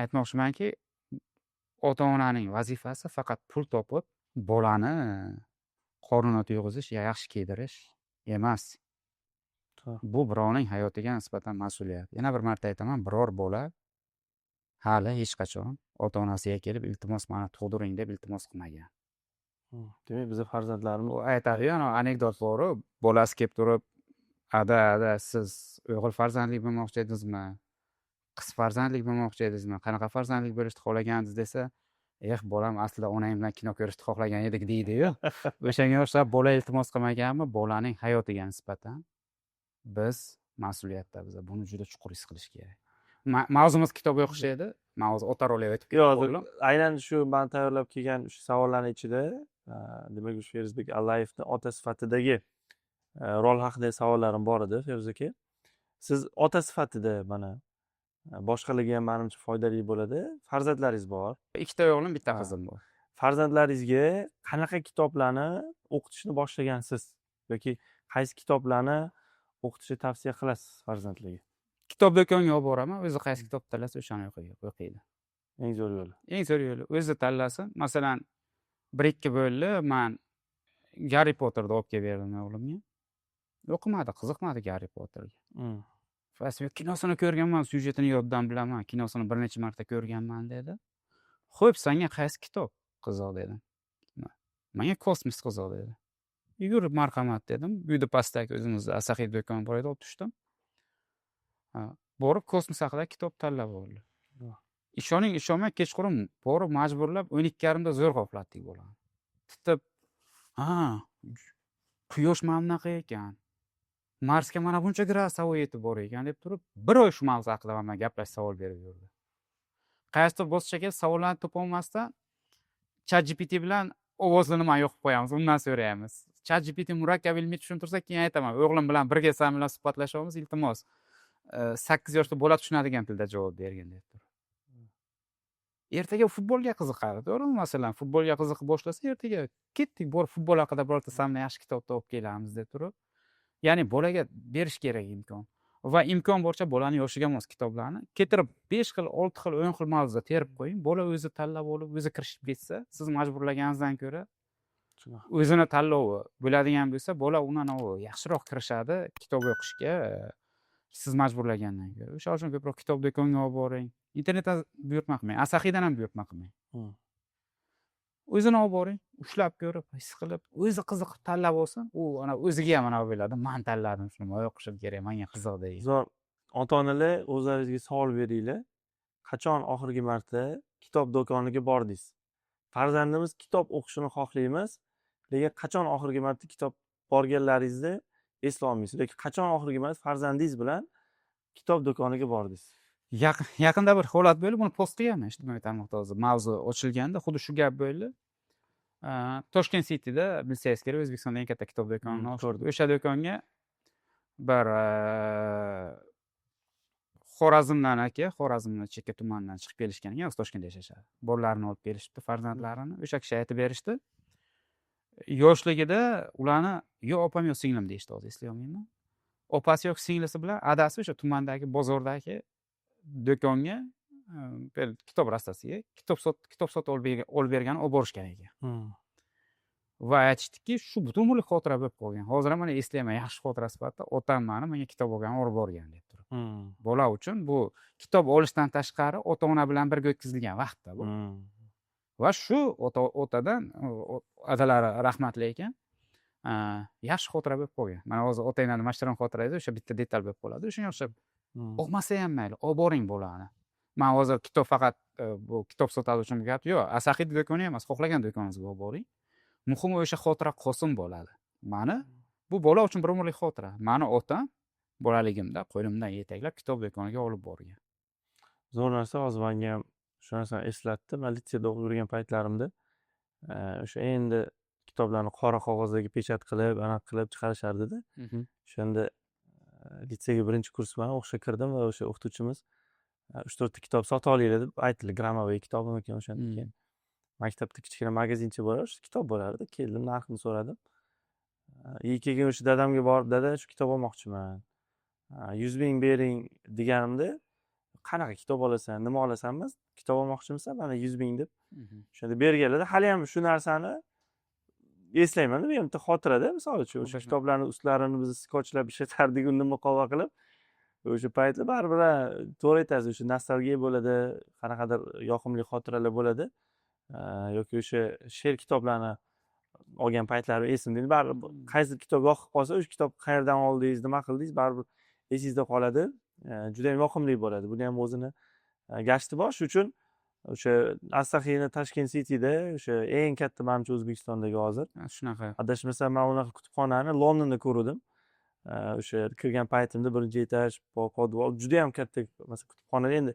Aytmoqchimanki, ota-onaning vazifasi faqat pul topib, bolani qornini to'yg'izish, yaxshi kiydirish emas. Bu birovning hayotiga nisbatan mas'uliyat. Yana bir marta aytaman, biror bola hali hech qachon ota-onasiga kelib iltimos meni tug'diring deb iltimos qilmagan. Demak, bizning farzandlarimiz aytadi, ana anekdot bor, bolasi kelib turib, ada siz o'g'il farzandlik bo'lmoqchi edingizmi? Qiz farzandlik bo'lmoqchi edingizmi? Qanaqa farzandlik bo'lishni xohlagandingiz desa, bolam aslida onam bilan kino ko'rishni xohlagan edik deydi-yu. O'shanga o'xshab bola iltimos qilmaganmi, bolaning hayotiga nisbatan biz mas'uliyatdamiz. Buni juda chuqur his qilish kerak. Mavzumiz kitob o'qish edi. Mavzu ota roliga o'tib ketdi. Aynan shu men tayyorlab kelgan shu savollarning ichida, demak, shu Feruzbek Allayevning ota sifatidagi rol haqida savollarim bor edi, Feruz aka. Siz ota sifatida mana boshqalarga ham menimcha foydali bo'ladi. Farzandlaringiz bor. Ikkita o'g'lim, bitta qizim bor. Farzandlaringizga qanaqa kitoblarni o'qitishni boshlagansiz yoki qaysi kitoblarni o'qitishni tavsiya qilasiz farzandlarga? Kitob do'koniga olib boraman, o'zi qaysi kitob tanlasa o'shani o'qiydi. Eng zo'r yo'li. Eng zo'r yo'li o'zi tanlasin. Masalan, 1-2 bo'ldi, men Harry Potterni olib kelib berdim o'g'limga. O'qimadi, qiziqmadi Harry Potterga. Fasli kinosini ko'rganman, syujetini yoddan bilaman, kinosini bir necha marta ko'rganman dedi. Xo'p, senga qaysi kitob qiziq dedim. Menga kosmos qiziq dedi. Yugurib marhamat dedim. Uyda pastdagi o'zimizni asaxiy do'koni bor edi, olib tushdim. Borib kosmos haqida kitob tanlab oldi. Ishoning, ishonmang, kechqurun borib majburlab 12:30da zo'rg'a uxlatdik bolani. Titib, quyosh mana bunaqa ekan. Marsga mana buncha gradus havo yetib bor ekan deb turib, bir oy shu mavzu haqida menga gaplash, savol berib yurdi. Qaysidir bosqichga kelib savollarni topolmasdan ChatGPT bilan ovozli nima yoqib qo'yamiz, undan so'raymiz. ChatGPT murakkab ilmiy tushuntirsa, keyin aytaman, o'g'lim bilan birga san bilan suhbatlashyapmiz, iltimos 8 yoshli bola tushunadigan tilda javob bergin deb turib. Ertaga futbolga qiziqadi, to'g'rimi? Masalan, futbolga qiziqib boshlasa, ertaga ketdik, borib futbol haqida birorta samimiy yaxshi kitob topib kelamiz deb turib. Ya'ni bolaga berish kerak imkon. Va imkon boricha bolani yoshiga mos kitoblarni keltirib 5 xil, 6 xil, 10 xil mavzuda terib qo'ying. Bola o'zi tanlab olib, o'zi kirishib ketsa, siz majburlaganingizdan ko'ra o'zini tanlovi bo'ladigan bo'lsa, bola undan yaxshiroq kirishadi kitob o'qishga. Siz majburlagandan ko'ra. O'sha uchun ko'proq kitob do'koniga olib boring. Internetdan buyurtma qilmang, asahiydan ham buyurtma qilmang. O'zini olib boring, ushlab ko'rib, his qilib, o'zi qiziqib tanlab olsin, u ana o'ziga ham mana bo'ladi. Men tanladim, shuni o'qishim kerak, menga qiziq deydi. Zo'r. Ota-onalar o'zlaringizga savol beringlar. Qachon oxirgi marta kitob do'koniga bordingiz? Farzandimiz kitob o'qishini xohlaymiz, lekin qachon oxirgi marta kitob borganlaringizni eslolmaysiz. Lekin qachon oxirgi marta farzandingiz bilan kitob do'koniga bordingiz? Yaqinda bir holat bo'ldi, buni post qilganman ijtimoiy tarmoqda hozir. Mavzu ochilganda xuddi shu gap bo'ldi. Toshkent City'da bilsangiz kerak, O'zbekistonda eng katta kitob do'konini ochdi. O'sha do'konga bir Xorazmdan aka, Xorazmdan chekka tumandan chiqib kelishgan ekan, o'zi Toshkentda yashashadi. Bolalarini olib kelishibdi, farzandlarini. O'sha kishi aytib berishdi. Yoshligida ularni yo opam yo singlim deyishdi, hozir eslay olmayman. Opasi yoki singlisi bilan adasi o'sha tumandagi bozordagi do'konga kitob rastasiga kitob sotib olib bergan, olib borishgan ekan. Va aytishdiki, shu butun umrlik xotira bo'lib qolgan. Hozir ham mana eslayman, yaxshi xotira sifatida otam menga kitob olgan, olib borgan deb turib. Bola uchun bu kitob olishdan tashqari ota-ona bilan birga o'tkazilgan vaqtda bu. Va shu otadan, adalari rahmatli ekan, yaxshi xotira bo'lib qolgan. Mana hozir otanglarni mashhurroq xotirangiz o'sha bitta detal bo'lib qoladi. O'shanga o'xshab olmasa ham mayli, olib boring bolani. Men hozir kitob faqat bu kitob sotadi uchun gap yo'q. Asaxiy do'koni emas, xohlagan do'koningizga olib boring. Muhimi o'sha xotira qolsin bo'ladi. Mani bu bola uchun bir umrlik xotira. Mani otam bolaligimda qo'limdan yetaklab kitob do'koniga olib borgan. Zo'r narsa, hozir menga ham shu narsani eslatdi. Men litseyda o'qib yurgan paytlarimda o'sha endi kitoblarni qora qog'ozdagi pechat qilib, anaqa qilib chiqarishardi-da. O'shanda litseyga birinchi kursman, o'qishga kirdim va o'sha o'qituvchimiz 3-4 ta kitob sotib olinglar deb aytdi. Gramoviy kitobim ekan o'shanda keyin. Maktabda kichkina magazincha bor, o'sha kitob bo'lardi. Keldim, narxini so'radim. Keyin o'sha dadamga borib, dada, shu kitob olmoqchiman. 100 ming bering deganimda, qanaqa kitob olasan, nima olasan emas, kitob olmoqchimisan, mana 100 ming deb. O'shanda berganlar. Hali ham shu narsani eslayman, bu ham xotirada, misol uchun o'sha kitoblarni ustlarini biz skotchlab ishlatardik, uni muqova qilib. O'sha paytda baribir to'g'ri aytasiz, o'sha nostalgiya bo'ladi, qanaqadir yoqimli xotiralar bo'ladi. Yoki o'sha she'r kitoblarni olgan paytlari esimda. Baribir qaysi kitob yoqib qolsa, o'sha kitob qayerdan oldingiz, nima qildingiz, baribir esingizda qoladi. Juda ham yoqimli bo'ladi. Buni ham o'zini gashti bor. Shuning uchun o'sha Asahiyni Tashkent City'da o'sha eng katta menimcha O'zbekistondagi hozir. Shunaqa. Adashmasam, men unaqa kutubxonani Londonda ko'rdim. O'sha kirgan paytimda birinchi etaj, podval juda ham katta, masalan, kutubxonalar endi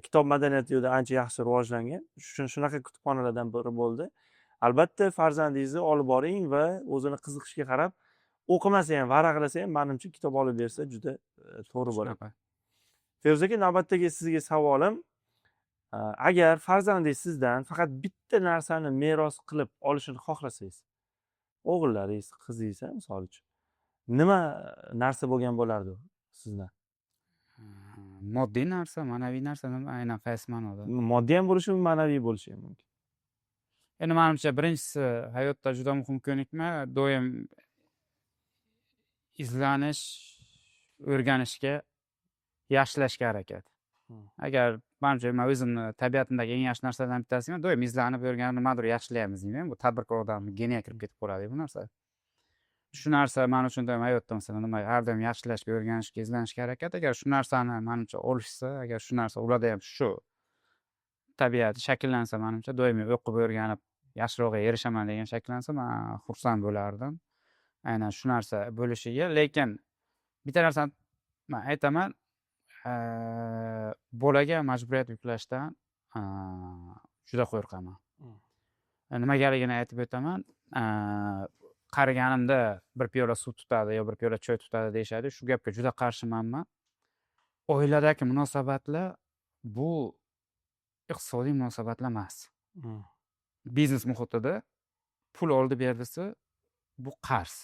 kitob madaniyati yo'lda ancha yaxshi rivojlangan. Shunaqa kutubxonalardan biri bo'ldi. Albatta farzandingizni olib boring va o'zini qiziqishiga qarab o'qimasa ham, varaqlasa ham, menimcha kitob olib bersa juda to'g'ri bo'ladi. Feruza aka, navbatdagi sizga savolim, agar farzandingiz sizdan faqat bitta narsani meros qilib olishini xohlasangiz, o'g'illaringiz, qizingiz, misol uchun, nima narsa bo'lgan bo'lardi sizdan? Moddiy narsa, ma'naviy narsa, aynan qaysi ma'noda? Moddiy ham bo'lishi, ma'naviy bo'lishi ham mumkin. Endi menimcha birinchisi hayotda juda muhim ko'nikma, doim izlanish, o'rganishga, yaxshilashga harakat. Agar manimcha men o'zimni tabiatimdagi eng yaxshi narsalardan bittasi doim izlanib yurgan nimadir yaxshilaymiz deyman. Bu tadbirkor odamni geniga kirib ketib qoladi bu narsa. Shu narsa men uchun doim hayotda masalan nima har doim yaxshilashga o'rganishga izlanishga harakat. Agar shu narsani menimcha olishsa, agar shu narsa ularda ham shu tabiat shakllansa menimcha doimiy o'qib o'rganib yaxshirog'iga erishaman degan shakllansa men xursand bo'lardim. Aynan shu narsa bo'lishiga, lekin bitta narsani men aytaman, bolaga majburiyat yuklashdan juda qo'rqaman. Nimagaligini aytib o'taman. Qariganimda bir piyola suv tutadi yo bir piyola choy tutadi deyishadi. Shu gapga juda qarshiman men. Oiladagi munosabatlar bu iqtisodiy munosabatlar emas. Biznes muhitida pul oldi berdisi bu qarz.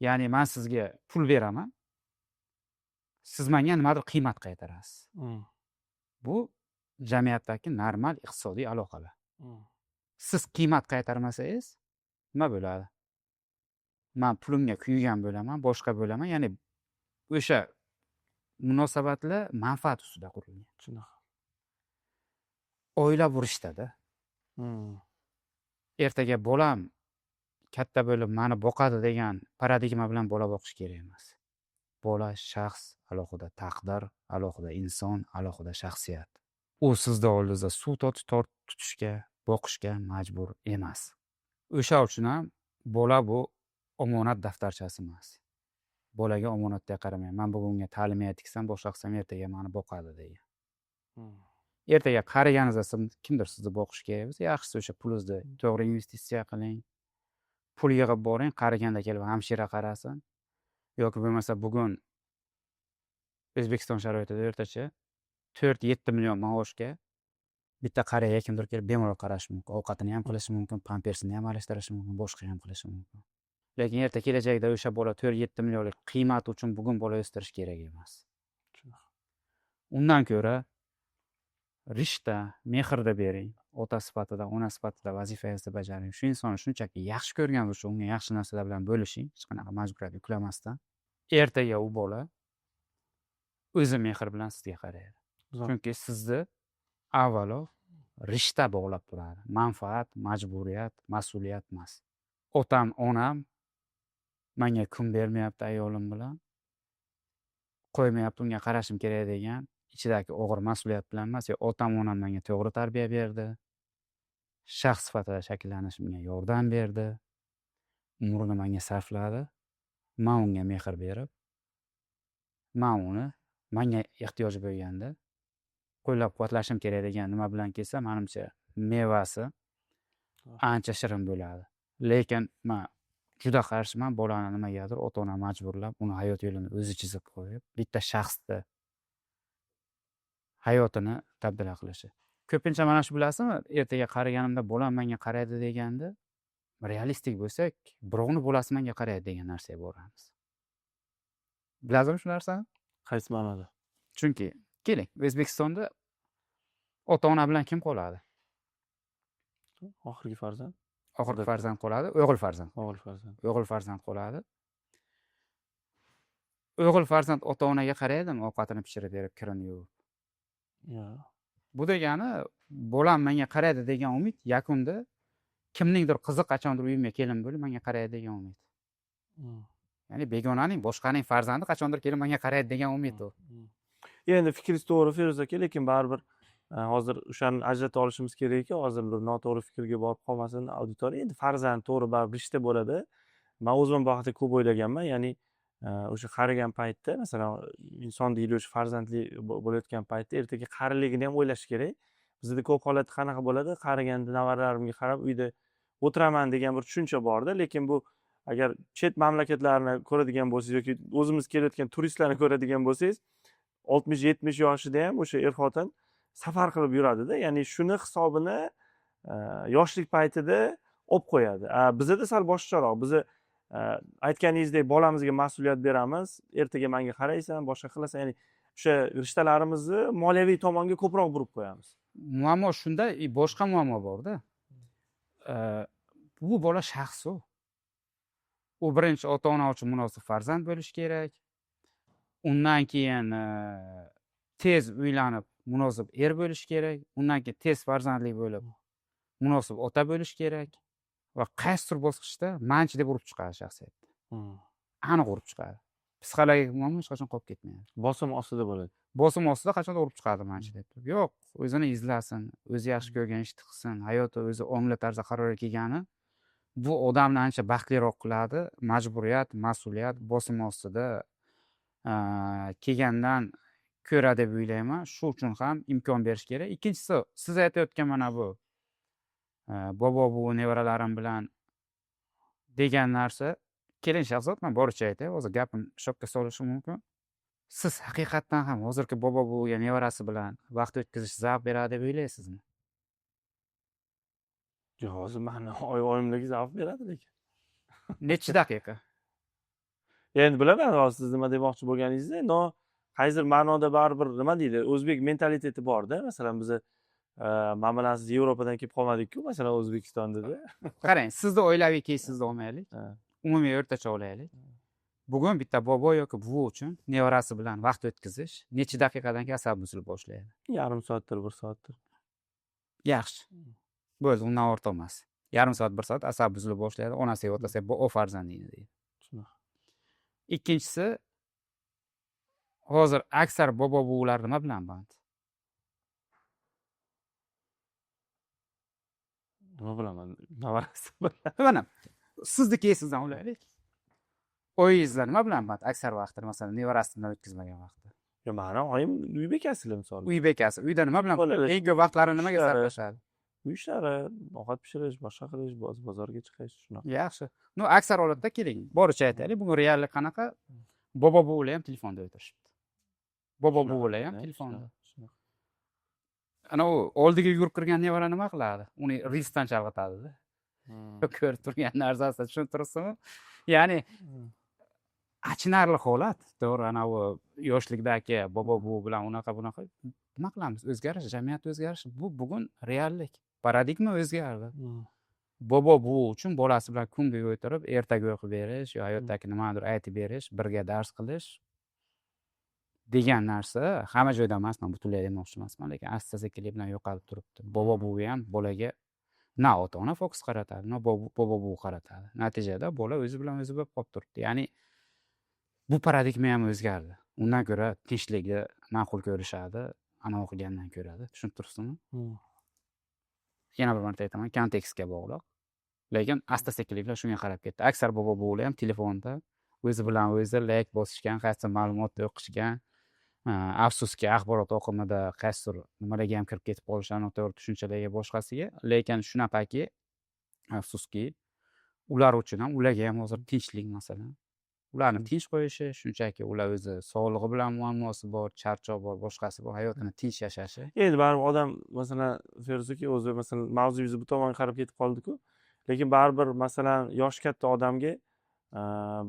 Ya'ni men sizga pul beraman. Siz menga nimadir qiymat qaytarasiz. Bu jamiyatdagi normal iqtisodiy aloqalar. Siz qiymat qaytarmasangiz nima bo'ladi? Men pulimga kuygan bo'laman, boshqa bo'laman. Ya'ni o'sha munosabatlar manfaat ustida qurilgan. Shunaqa. Oila burishda-da. Ertaga bolam katta bo'lib meni boqadi degan paradigma bilan bola boqish kerak emas. Bola shaxs, alohida taqdir, alohida inson, alohida shaxsiyat. U sizda oldingizda suv tutishga, boqishga majbur emas. O'sha uchun ham bola bu omonat daftarchasi emas. Bolaga omonatdek qaramayman. Men bugunga ta'limga tiksam, boshqa qilsam ertaga meni boqadi degan. Ertaga qariganingizda kimdir sizni boqish kerak bo'lsa, yaxshisi o'sha pulingizni to'g'ri investitsiya qiling. Pul yig'ib boring, qariganda kelib hamshira qarasin. Yoki bo'lmasa bugun O'zbekiston sharoitida o'rtacha 4-7 million maoshga bitta qariya kimdir kelib bemalol qarashi mumkin. Ovqatini ham qilishi mumkin, pampersini ham alishtirishi mumkin, boshqa ham qilishi mumkin. Lekin erta kelajakda o'sha bola 4-7 millionlik qiymat uchun bugun bola o'stirish kerak emas. Undan ko'ra rishta, mehrda bering. Ota sifatida, ona sifatida vazifangizni bajaring. Shu insonni shunchaki yaxshi ko'rgan bo'lsa, unga yaxshi narsalar bilan bo'lishing, hech qanaqa majburiyat yuklamasdan. Ertaga u bola o'zi mehr bilan sizga qaraydi. Chunki sizni avvalo rishta bog'lab turadi. Manfaat, majburiyat, mas'uliyat emas. Otam, onam menga kun bermayapti ayolim bilan. Qo'ymayapti, unga qarashim kerak degan ichidagi og'ir mas'uliyat bilan emas, otam, onam menga to'g'ri tarbiya berdi. Shaxs sifatida shakllanishimga yordam berdi. Umrini menga sarfladi. Men unga mehr berib, men uni menga ehtiyoji bo'lganda qo'llab-quvvatlashim kerak degan nima bilan kelsa, menimcha mevasi ancha shirin bo'ladi. Lekin men juda qarshiman bolani nimagadir ota-ona majburlab, uni hayot yo'lini o'zi chizib qo'yib, bitta shaxsni hayotini tabdila qilishi. Ko'pincha mana shu bilasizmi, ertaga qariganimda bolam menga qaraydi deganda, realistik bo'lsak, birovni bolasi menga qaraydi degan narsaga boramiz. Bilasizmi shu narsani? Qaysi ma'noda? Chunki keling, O'zbekistonda ota-ona bilan kim qoladi? Oxirgi farzand. Oxirgi farzand qoladi, o'g'il farzand. O'g'il farzand qoladi. O'g'il farzand ota-onaga qaraydimi, ovqatini pishirib berib, kirini yuvib? Yo'q. Bu degani, bolam menga qaraydi degan umid yakunda kimningdir qizi qachondir uyimga kelin bo'lib menga qaraydi degan umid. Ya'ni begonaning, boshqaning farzandi qachondir kelib menga qaraydi degan umid u. Endi fikringiz to'g'ri Feruz aka, lekin baribir hozir o'shani ajrata olishimiz kerakki, hozir bir noto'g'ri fikrga borib qolmasin auditoriya. Endi farzand to'g'ri baribir rishta bo'ladi. Men o'zim bu haqida ko'p o'ylaganman. Ya'ni o'sha qarigan paytda, masalan, inson deylik o'sha farzandli bo'layotgan paytda ertaga qariligini ham o'ylash kerak. Bizda ko'p holatda qanaqa bo'ladi? Qariganda nevaralarimga qarab uyda o'tiraman degan bir tushuncha borda, lekin bu agar chet mamlakatlarni ko'radigan bo'lsangiz yoki o'zimiz kelayotgan turistlarni ko'radigan bo'lsangiz, 60-70 yoshida ham o'sha er-xotin safar qilib yuradida. Ya'ni shuni hisobini yoshlik paytida olib qo'yadi. Bizda sal boshqacharoq. Biz aytganingizdek bolamizga mas'uliyat beramiz, ertaga menga qaraysan, boshqa qilasan. Ya'ni o'sha rishtalarimizni moliyaviy tomonga ko'proq burib qo'yamiz. Muammo shunda, boshqa muammo borda. Bu bola shaxs u. U birinchi ota-ona uchun munosib farzand bo'lishi kerak. Undan keyin tez uylanib, munosib er bo'lish kerak, undan keyin tez farzandli bo'lib, munosib ota bo'lish kerak va qaysidir bosqichda manchi deb urib chiqadi shaxsiyatda. Aniq urib chiqadi. Psixologik muammo hech qachon qolib ketmaydi. Bosim ostida bo'ladi. Bosim ostida qachondir urib chiqadi manchi deb. Yo'q, o'zini izlasin, o'zi yaxshi ko'rgan ishni qilsin, hayoti o'zi ongli tarzda qarorga kelgani bu odamni ancha baxtliroq qiladi. Majburiyat, mas'uliyat bosim ostida kelgandan ko'ra deb o'ylayman. Shu uchun ham imkon berish kerak. Ikkinchisi, siz aytayotgan mana bu bobo bu nevaralarim bilan degan narsa, kelin shahzod, men boricha aytay, hozir gapim shokka solishi mumkin. Siz haqiqatdan ham hozirgi bobo buviga nevarasi bilan vaqt o'tkazish zavq beradi deb o'ylaysizmi? Yo'q, hozir mani oyimlarga zavq beradi lekin. Necha daqiqa? Endi bilaman, hozir siz nima demoqchi bo'lganingizni, no qaysidir ma'noda baribir nima deydi, o'zbek mentaliteti bor-da. Masalan, biz men bilan siz Yevropadan kelib qolmadik-ku, masalan, O'zbekistonda-da. Qarang, sizni oilaviy keysingizni olmaylik. Umumiy o'rtacha olaylik. Bugun bitta bobo yoki buvi uchun nevarasi bilan vaqt o'tkazish necha daqiqadan keyin asabi buzilib boshlaydi? Yarim soatdir, 1 soatdir. Yaxshi. Bo'ldi, undan ortiq emas. Yarim soat, 1 soat asabi buzilib boshlaydi. Onasiga o'tasa, o farzandingni deydi. Shunaqa. Ikkinchisi, hozir aksar bobo buvilar nima bilan band? Nima bilaman, nevarasi bilan. Mana sizni keyingizdan olaylik. Oyingizlar nima bilan band aksar vaqtda, masalan, nevarasi bilan o'tkazmagan vaqtda? Yo, mani oyim uy bekasi misol. Uy bekasi, uyda nima bilan eng ko'p vaqtlarini nimaga sarflashadi? Uy ishlari, ovqat pishirish, boshqa qilish, bozorga chiqish, shunaqa. Yaxshi. No, aksar holatda keling, boricha aytaylik, bugun reallik qanaqa? Bobo buvilar ham telefonda o'tirishibdi. Bobo buvilar ham telefonda. Ana u oldiga yugurib kirgan nevara nima qiladi? Uni rilsdan chalg'itadi-da. Ko'rib turgan narsasi, tushuntiribsizmi? Ya'ni achinarli holat. To'g'ri, ana u yoshlikdagi bobo buvi bilan unaqa bunaqa nima qilamiz? O'zgarish, jamiyat o'zgarishi, bu bugun reallik. Paradigma o'zgardi. Bobo buvi uchun bolasi bilan kun bo'yi o'tirib, ertaga o'qib berish, yo hayotdagi nimadir aytib berish, birga dars qilish degan narsa hamma joyda emas, men butunlay demoqchi emasman, lekin asta-sekinlik bilan yo'qolib turibdi. Bobo buvi ham bolaga na ota-ona fokus qaratadi, na bobo buvi qaratadi. Natijada bola o'zi bilan o'zi bo'lib qolib turibdi. Ya'ni bu paradigma ham o'zgardi. Undan ko'ra tinchlikni ma'qul ko'rishadi, ana o'qigandan ko'radi. Tushunib turibsizmi? Yana bir marta aytaman, kontekstga bog'liq. Lekin asta-sekinlik bilan shunga qarab ketdi. Aksar bobo buvilar ham telefonda o'zi bilan o'zi like bosishgan, qaysi ma'lumotni o'qishgan. Afsuski, axborot oqimida qaysidir nimalarga ham kirib ketib qolishadi, noto'g'ri tushunchalarga, boshqasiga. Lekin shunaqaki, afsuski, ular uchun ham, ularga ham hozir tinchlik masalan. Ularni tinch qo'yishi, shunchaki ular o'zi sog'lig'i bilan muammosi bor, charchoq bor, boshqasi bor, hayotini tinch yashashi. Endi baribir odam, masalan, Ferzuki o'zi masalan mavzuyimiz bu tomonga qarab ketib qoldi-ku. Lekin baribir masalan yoshi katta odamga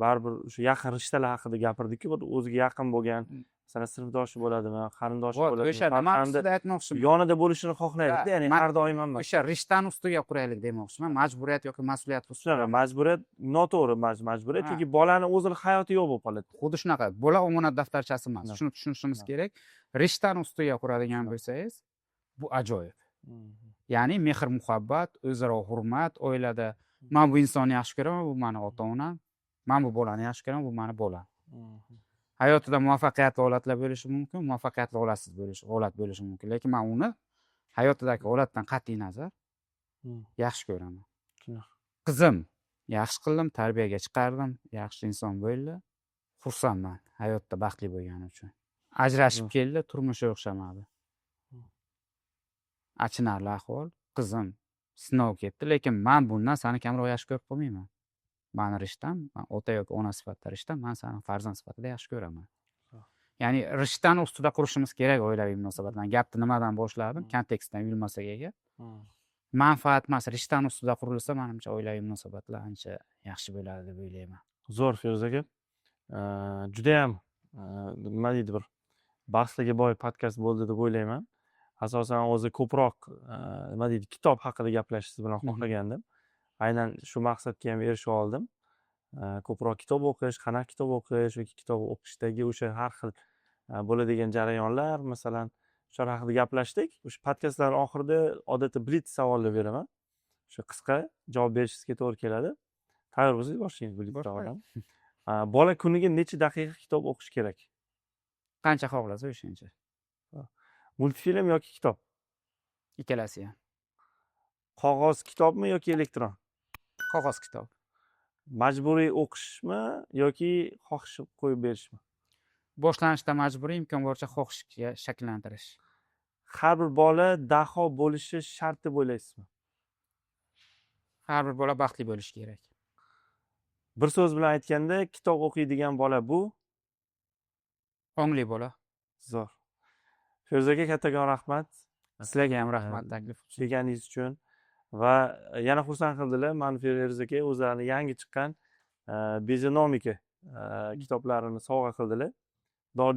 baribir o'sha yaqin rishtalar haqida gapirdik-ku, bir o'ziga yaqin bo'lgan, masalan, sinfdoshi bo'ladimi, qarindoshi bo'ladimi, o'sha nima ustida aytmoqchiman? yonida bo'lishini xohlaydi-da, ya'ni har doim emas. O'sha rishtani ustiga quraylik demoqchiman. Majburiyat yoki mas'uliyat ustiga. Majburiyat noto'g'ri, majburiyat, chunki bolani o'zini hayoti yo'q bo'lib qoladi. Xuddi shunaqa. Bola omonat daftarchasi emas. Shuni tushunishimiz kerak. Rishtani ustiga quradigan bo'lsangiz, bu ajoyib. Ya'ni mehr muhabbat, o'zaro hurmat, oilada men bu insonni yaxshi ko'raman, bu meni ota-onam, men bu bolani yaxshi ko'raman, bu meni bolam. Hayotida muvaffaqiyatli holatlar bo'lishi mumkin, muvaffaqiyatli holat bo'lishi mumkin, lekin men uni hayotidagi holatdan qat'iy nazar yaxshi ko'raman. Qizim yaxshi qildim, tarbiyaga chiqardim, yaxshi inson bo'ldi. Xursandman hayotda baxtli bo'lgani uchun. Ajrashib keldi, turmushi o'xshamadi. Achinarli ahvol. Qizim sinov ketdi, lekin men bundan seni kamroq yaxshi ko'rib qolmayman. Meni rishtam, men ota yoki ona sifatida rishtam, men seni farzand sifatida yaxshi ko'raman. Ya'ni rishtani ustida qurishimiz kerak oilaviy munosabatlarni. Gapni nimadan boshladim? Kontekstdan yurmasak ega. Manfaat emas, rishtani ustida qurilsa, menimcha oilaviy munosabatlar ancha yaxshi bo'ladi deb o'ylayman. Zo'r Feruz aka. Juda ham nima deydi, bir bahslarga boy podkast bo'ldi deb o'ylayman. Asosan o'zi ko'proq nima deydi, kitob haqida gaplashish bilan xohlagandim. Aynan shu maqsadga ham erishib oldim. Ko'proq kitob o'qish, qanaqa kitob o'qish yoki kitob o'qishdagi o'sha har xil bo'ladigan jarayonlar, masalan, shular haqida gaplashdik. O'sha podkastlar oxirida odatda blitz savollar beraman. O'sha qisqa javob berishingizga to'g'ri keladi. Tayyor bo'lsangiz boshlaymiz blitz savoldan. Bola kuniga necha daqiqa kitob o'qish kerak? Qancha xohlasa o'shancha. Multfilm yoki kitob? Ikkalasi ham. Qog'oz kitobmi yoki elektron? Qog'oz kitob. Majburiy o'qishmi yoki xohish qo'yib berishmi? Boshlanishda majburiy, imkon boricha xohishga shakllantirish. Har bir bola daho bo'lishi shart deb o'ylaysizmi? Har bir bola baxtli bo'lishi kerak. Bir so'z bilan aytganda, kitob o'qiydigan bola bu Ongli bola. zo'r. Feruzaga kattakon rahmat Sizlarga ham rahmat taklif uchun. kelganingiz uchun va yana xursand qildilar. Mani Feruzaga o'zlarining yangi chiqqan Bezonomika kitoblarini sovg'a qildilar.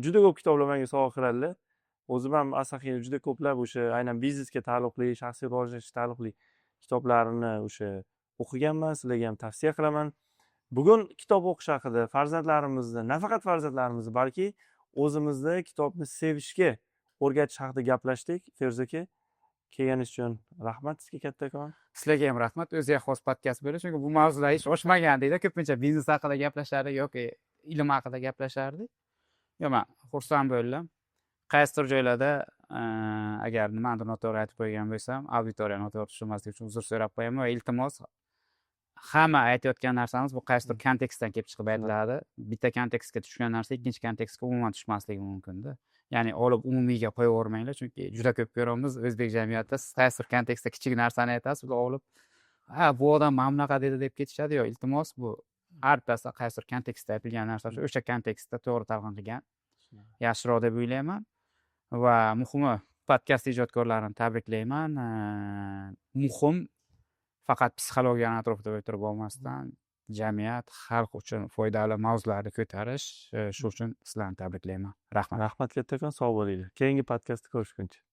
Juda ko'p kitoblar menga sovg'a qiladilar. O'zim ham Asahiyni juda ko'plab o'sha aynan biznesga taalluqli, shaxsiy rivojlanishga taalluqli kitoblarini o'sha o'qiganman, sizlarga ham tavsiya qilaman. Bugun kitob o'qish haqida farzandlarimizni, nafaqat farzandlarimizni, balki o'zimizni kitobni sevishga o'rgatish haqida gaplashdik. Feruza aka, kelganingiz uchun rahmat sizga kattakon. Sizlarga ham rahmat. O'ziga xos podkast bo'ldi, chunki bu mavzular hech oshmagandek-da. Ko'pincha biznes haqida gaplashardik yoki ilm haqida gaplashardik. Yo, men xursand bo'ldim. Qaysidir joylarda agar nimanidir noto'g'ri aytib qo'ygan bo'lsam, auditoriyani noto'g'ri tushunmaslik uchun uzr so'rab qo'yaman va iltimos, hamma aytayotgan narsamiz bu qaysidir kontekstdan kelib chiqib aytiladi. Bitta kontekstga tushgan narsa ikkinchi kontekstga umuman tushmasligi mumkin-da. Ya'ni olib umumiyga qo'yavermanglar, chunki juda ko'p ko'ramiz o'zbek jamiyatida qaysidir kontekstda kichik narsani aytasiz, ular olib, bu odam mana bunaqa dedi deb ketishadi. Yo, iltimos, bu har bittasi qaysidir kontekstda aytilgan narsa, o'sha kontekstda to'g'ri talqin qilgan yaxshiroq deb o'ylayman. Va muhimi, podkast ijodkorlarini tabriklayman. Muhim faqat psixologiyani atrofida o'tirib olmasdan, jamiyat, xalq uchun foydali mavzularni ko'tarish, shu uchun sizlarni tabriklayman. Rahmat. Rahmat kattakon, sog' bo'linglar. Keyingi podkastda ko'rishguncha.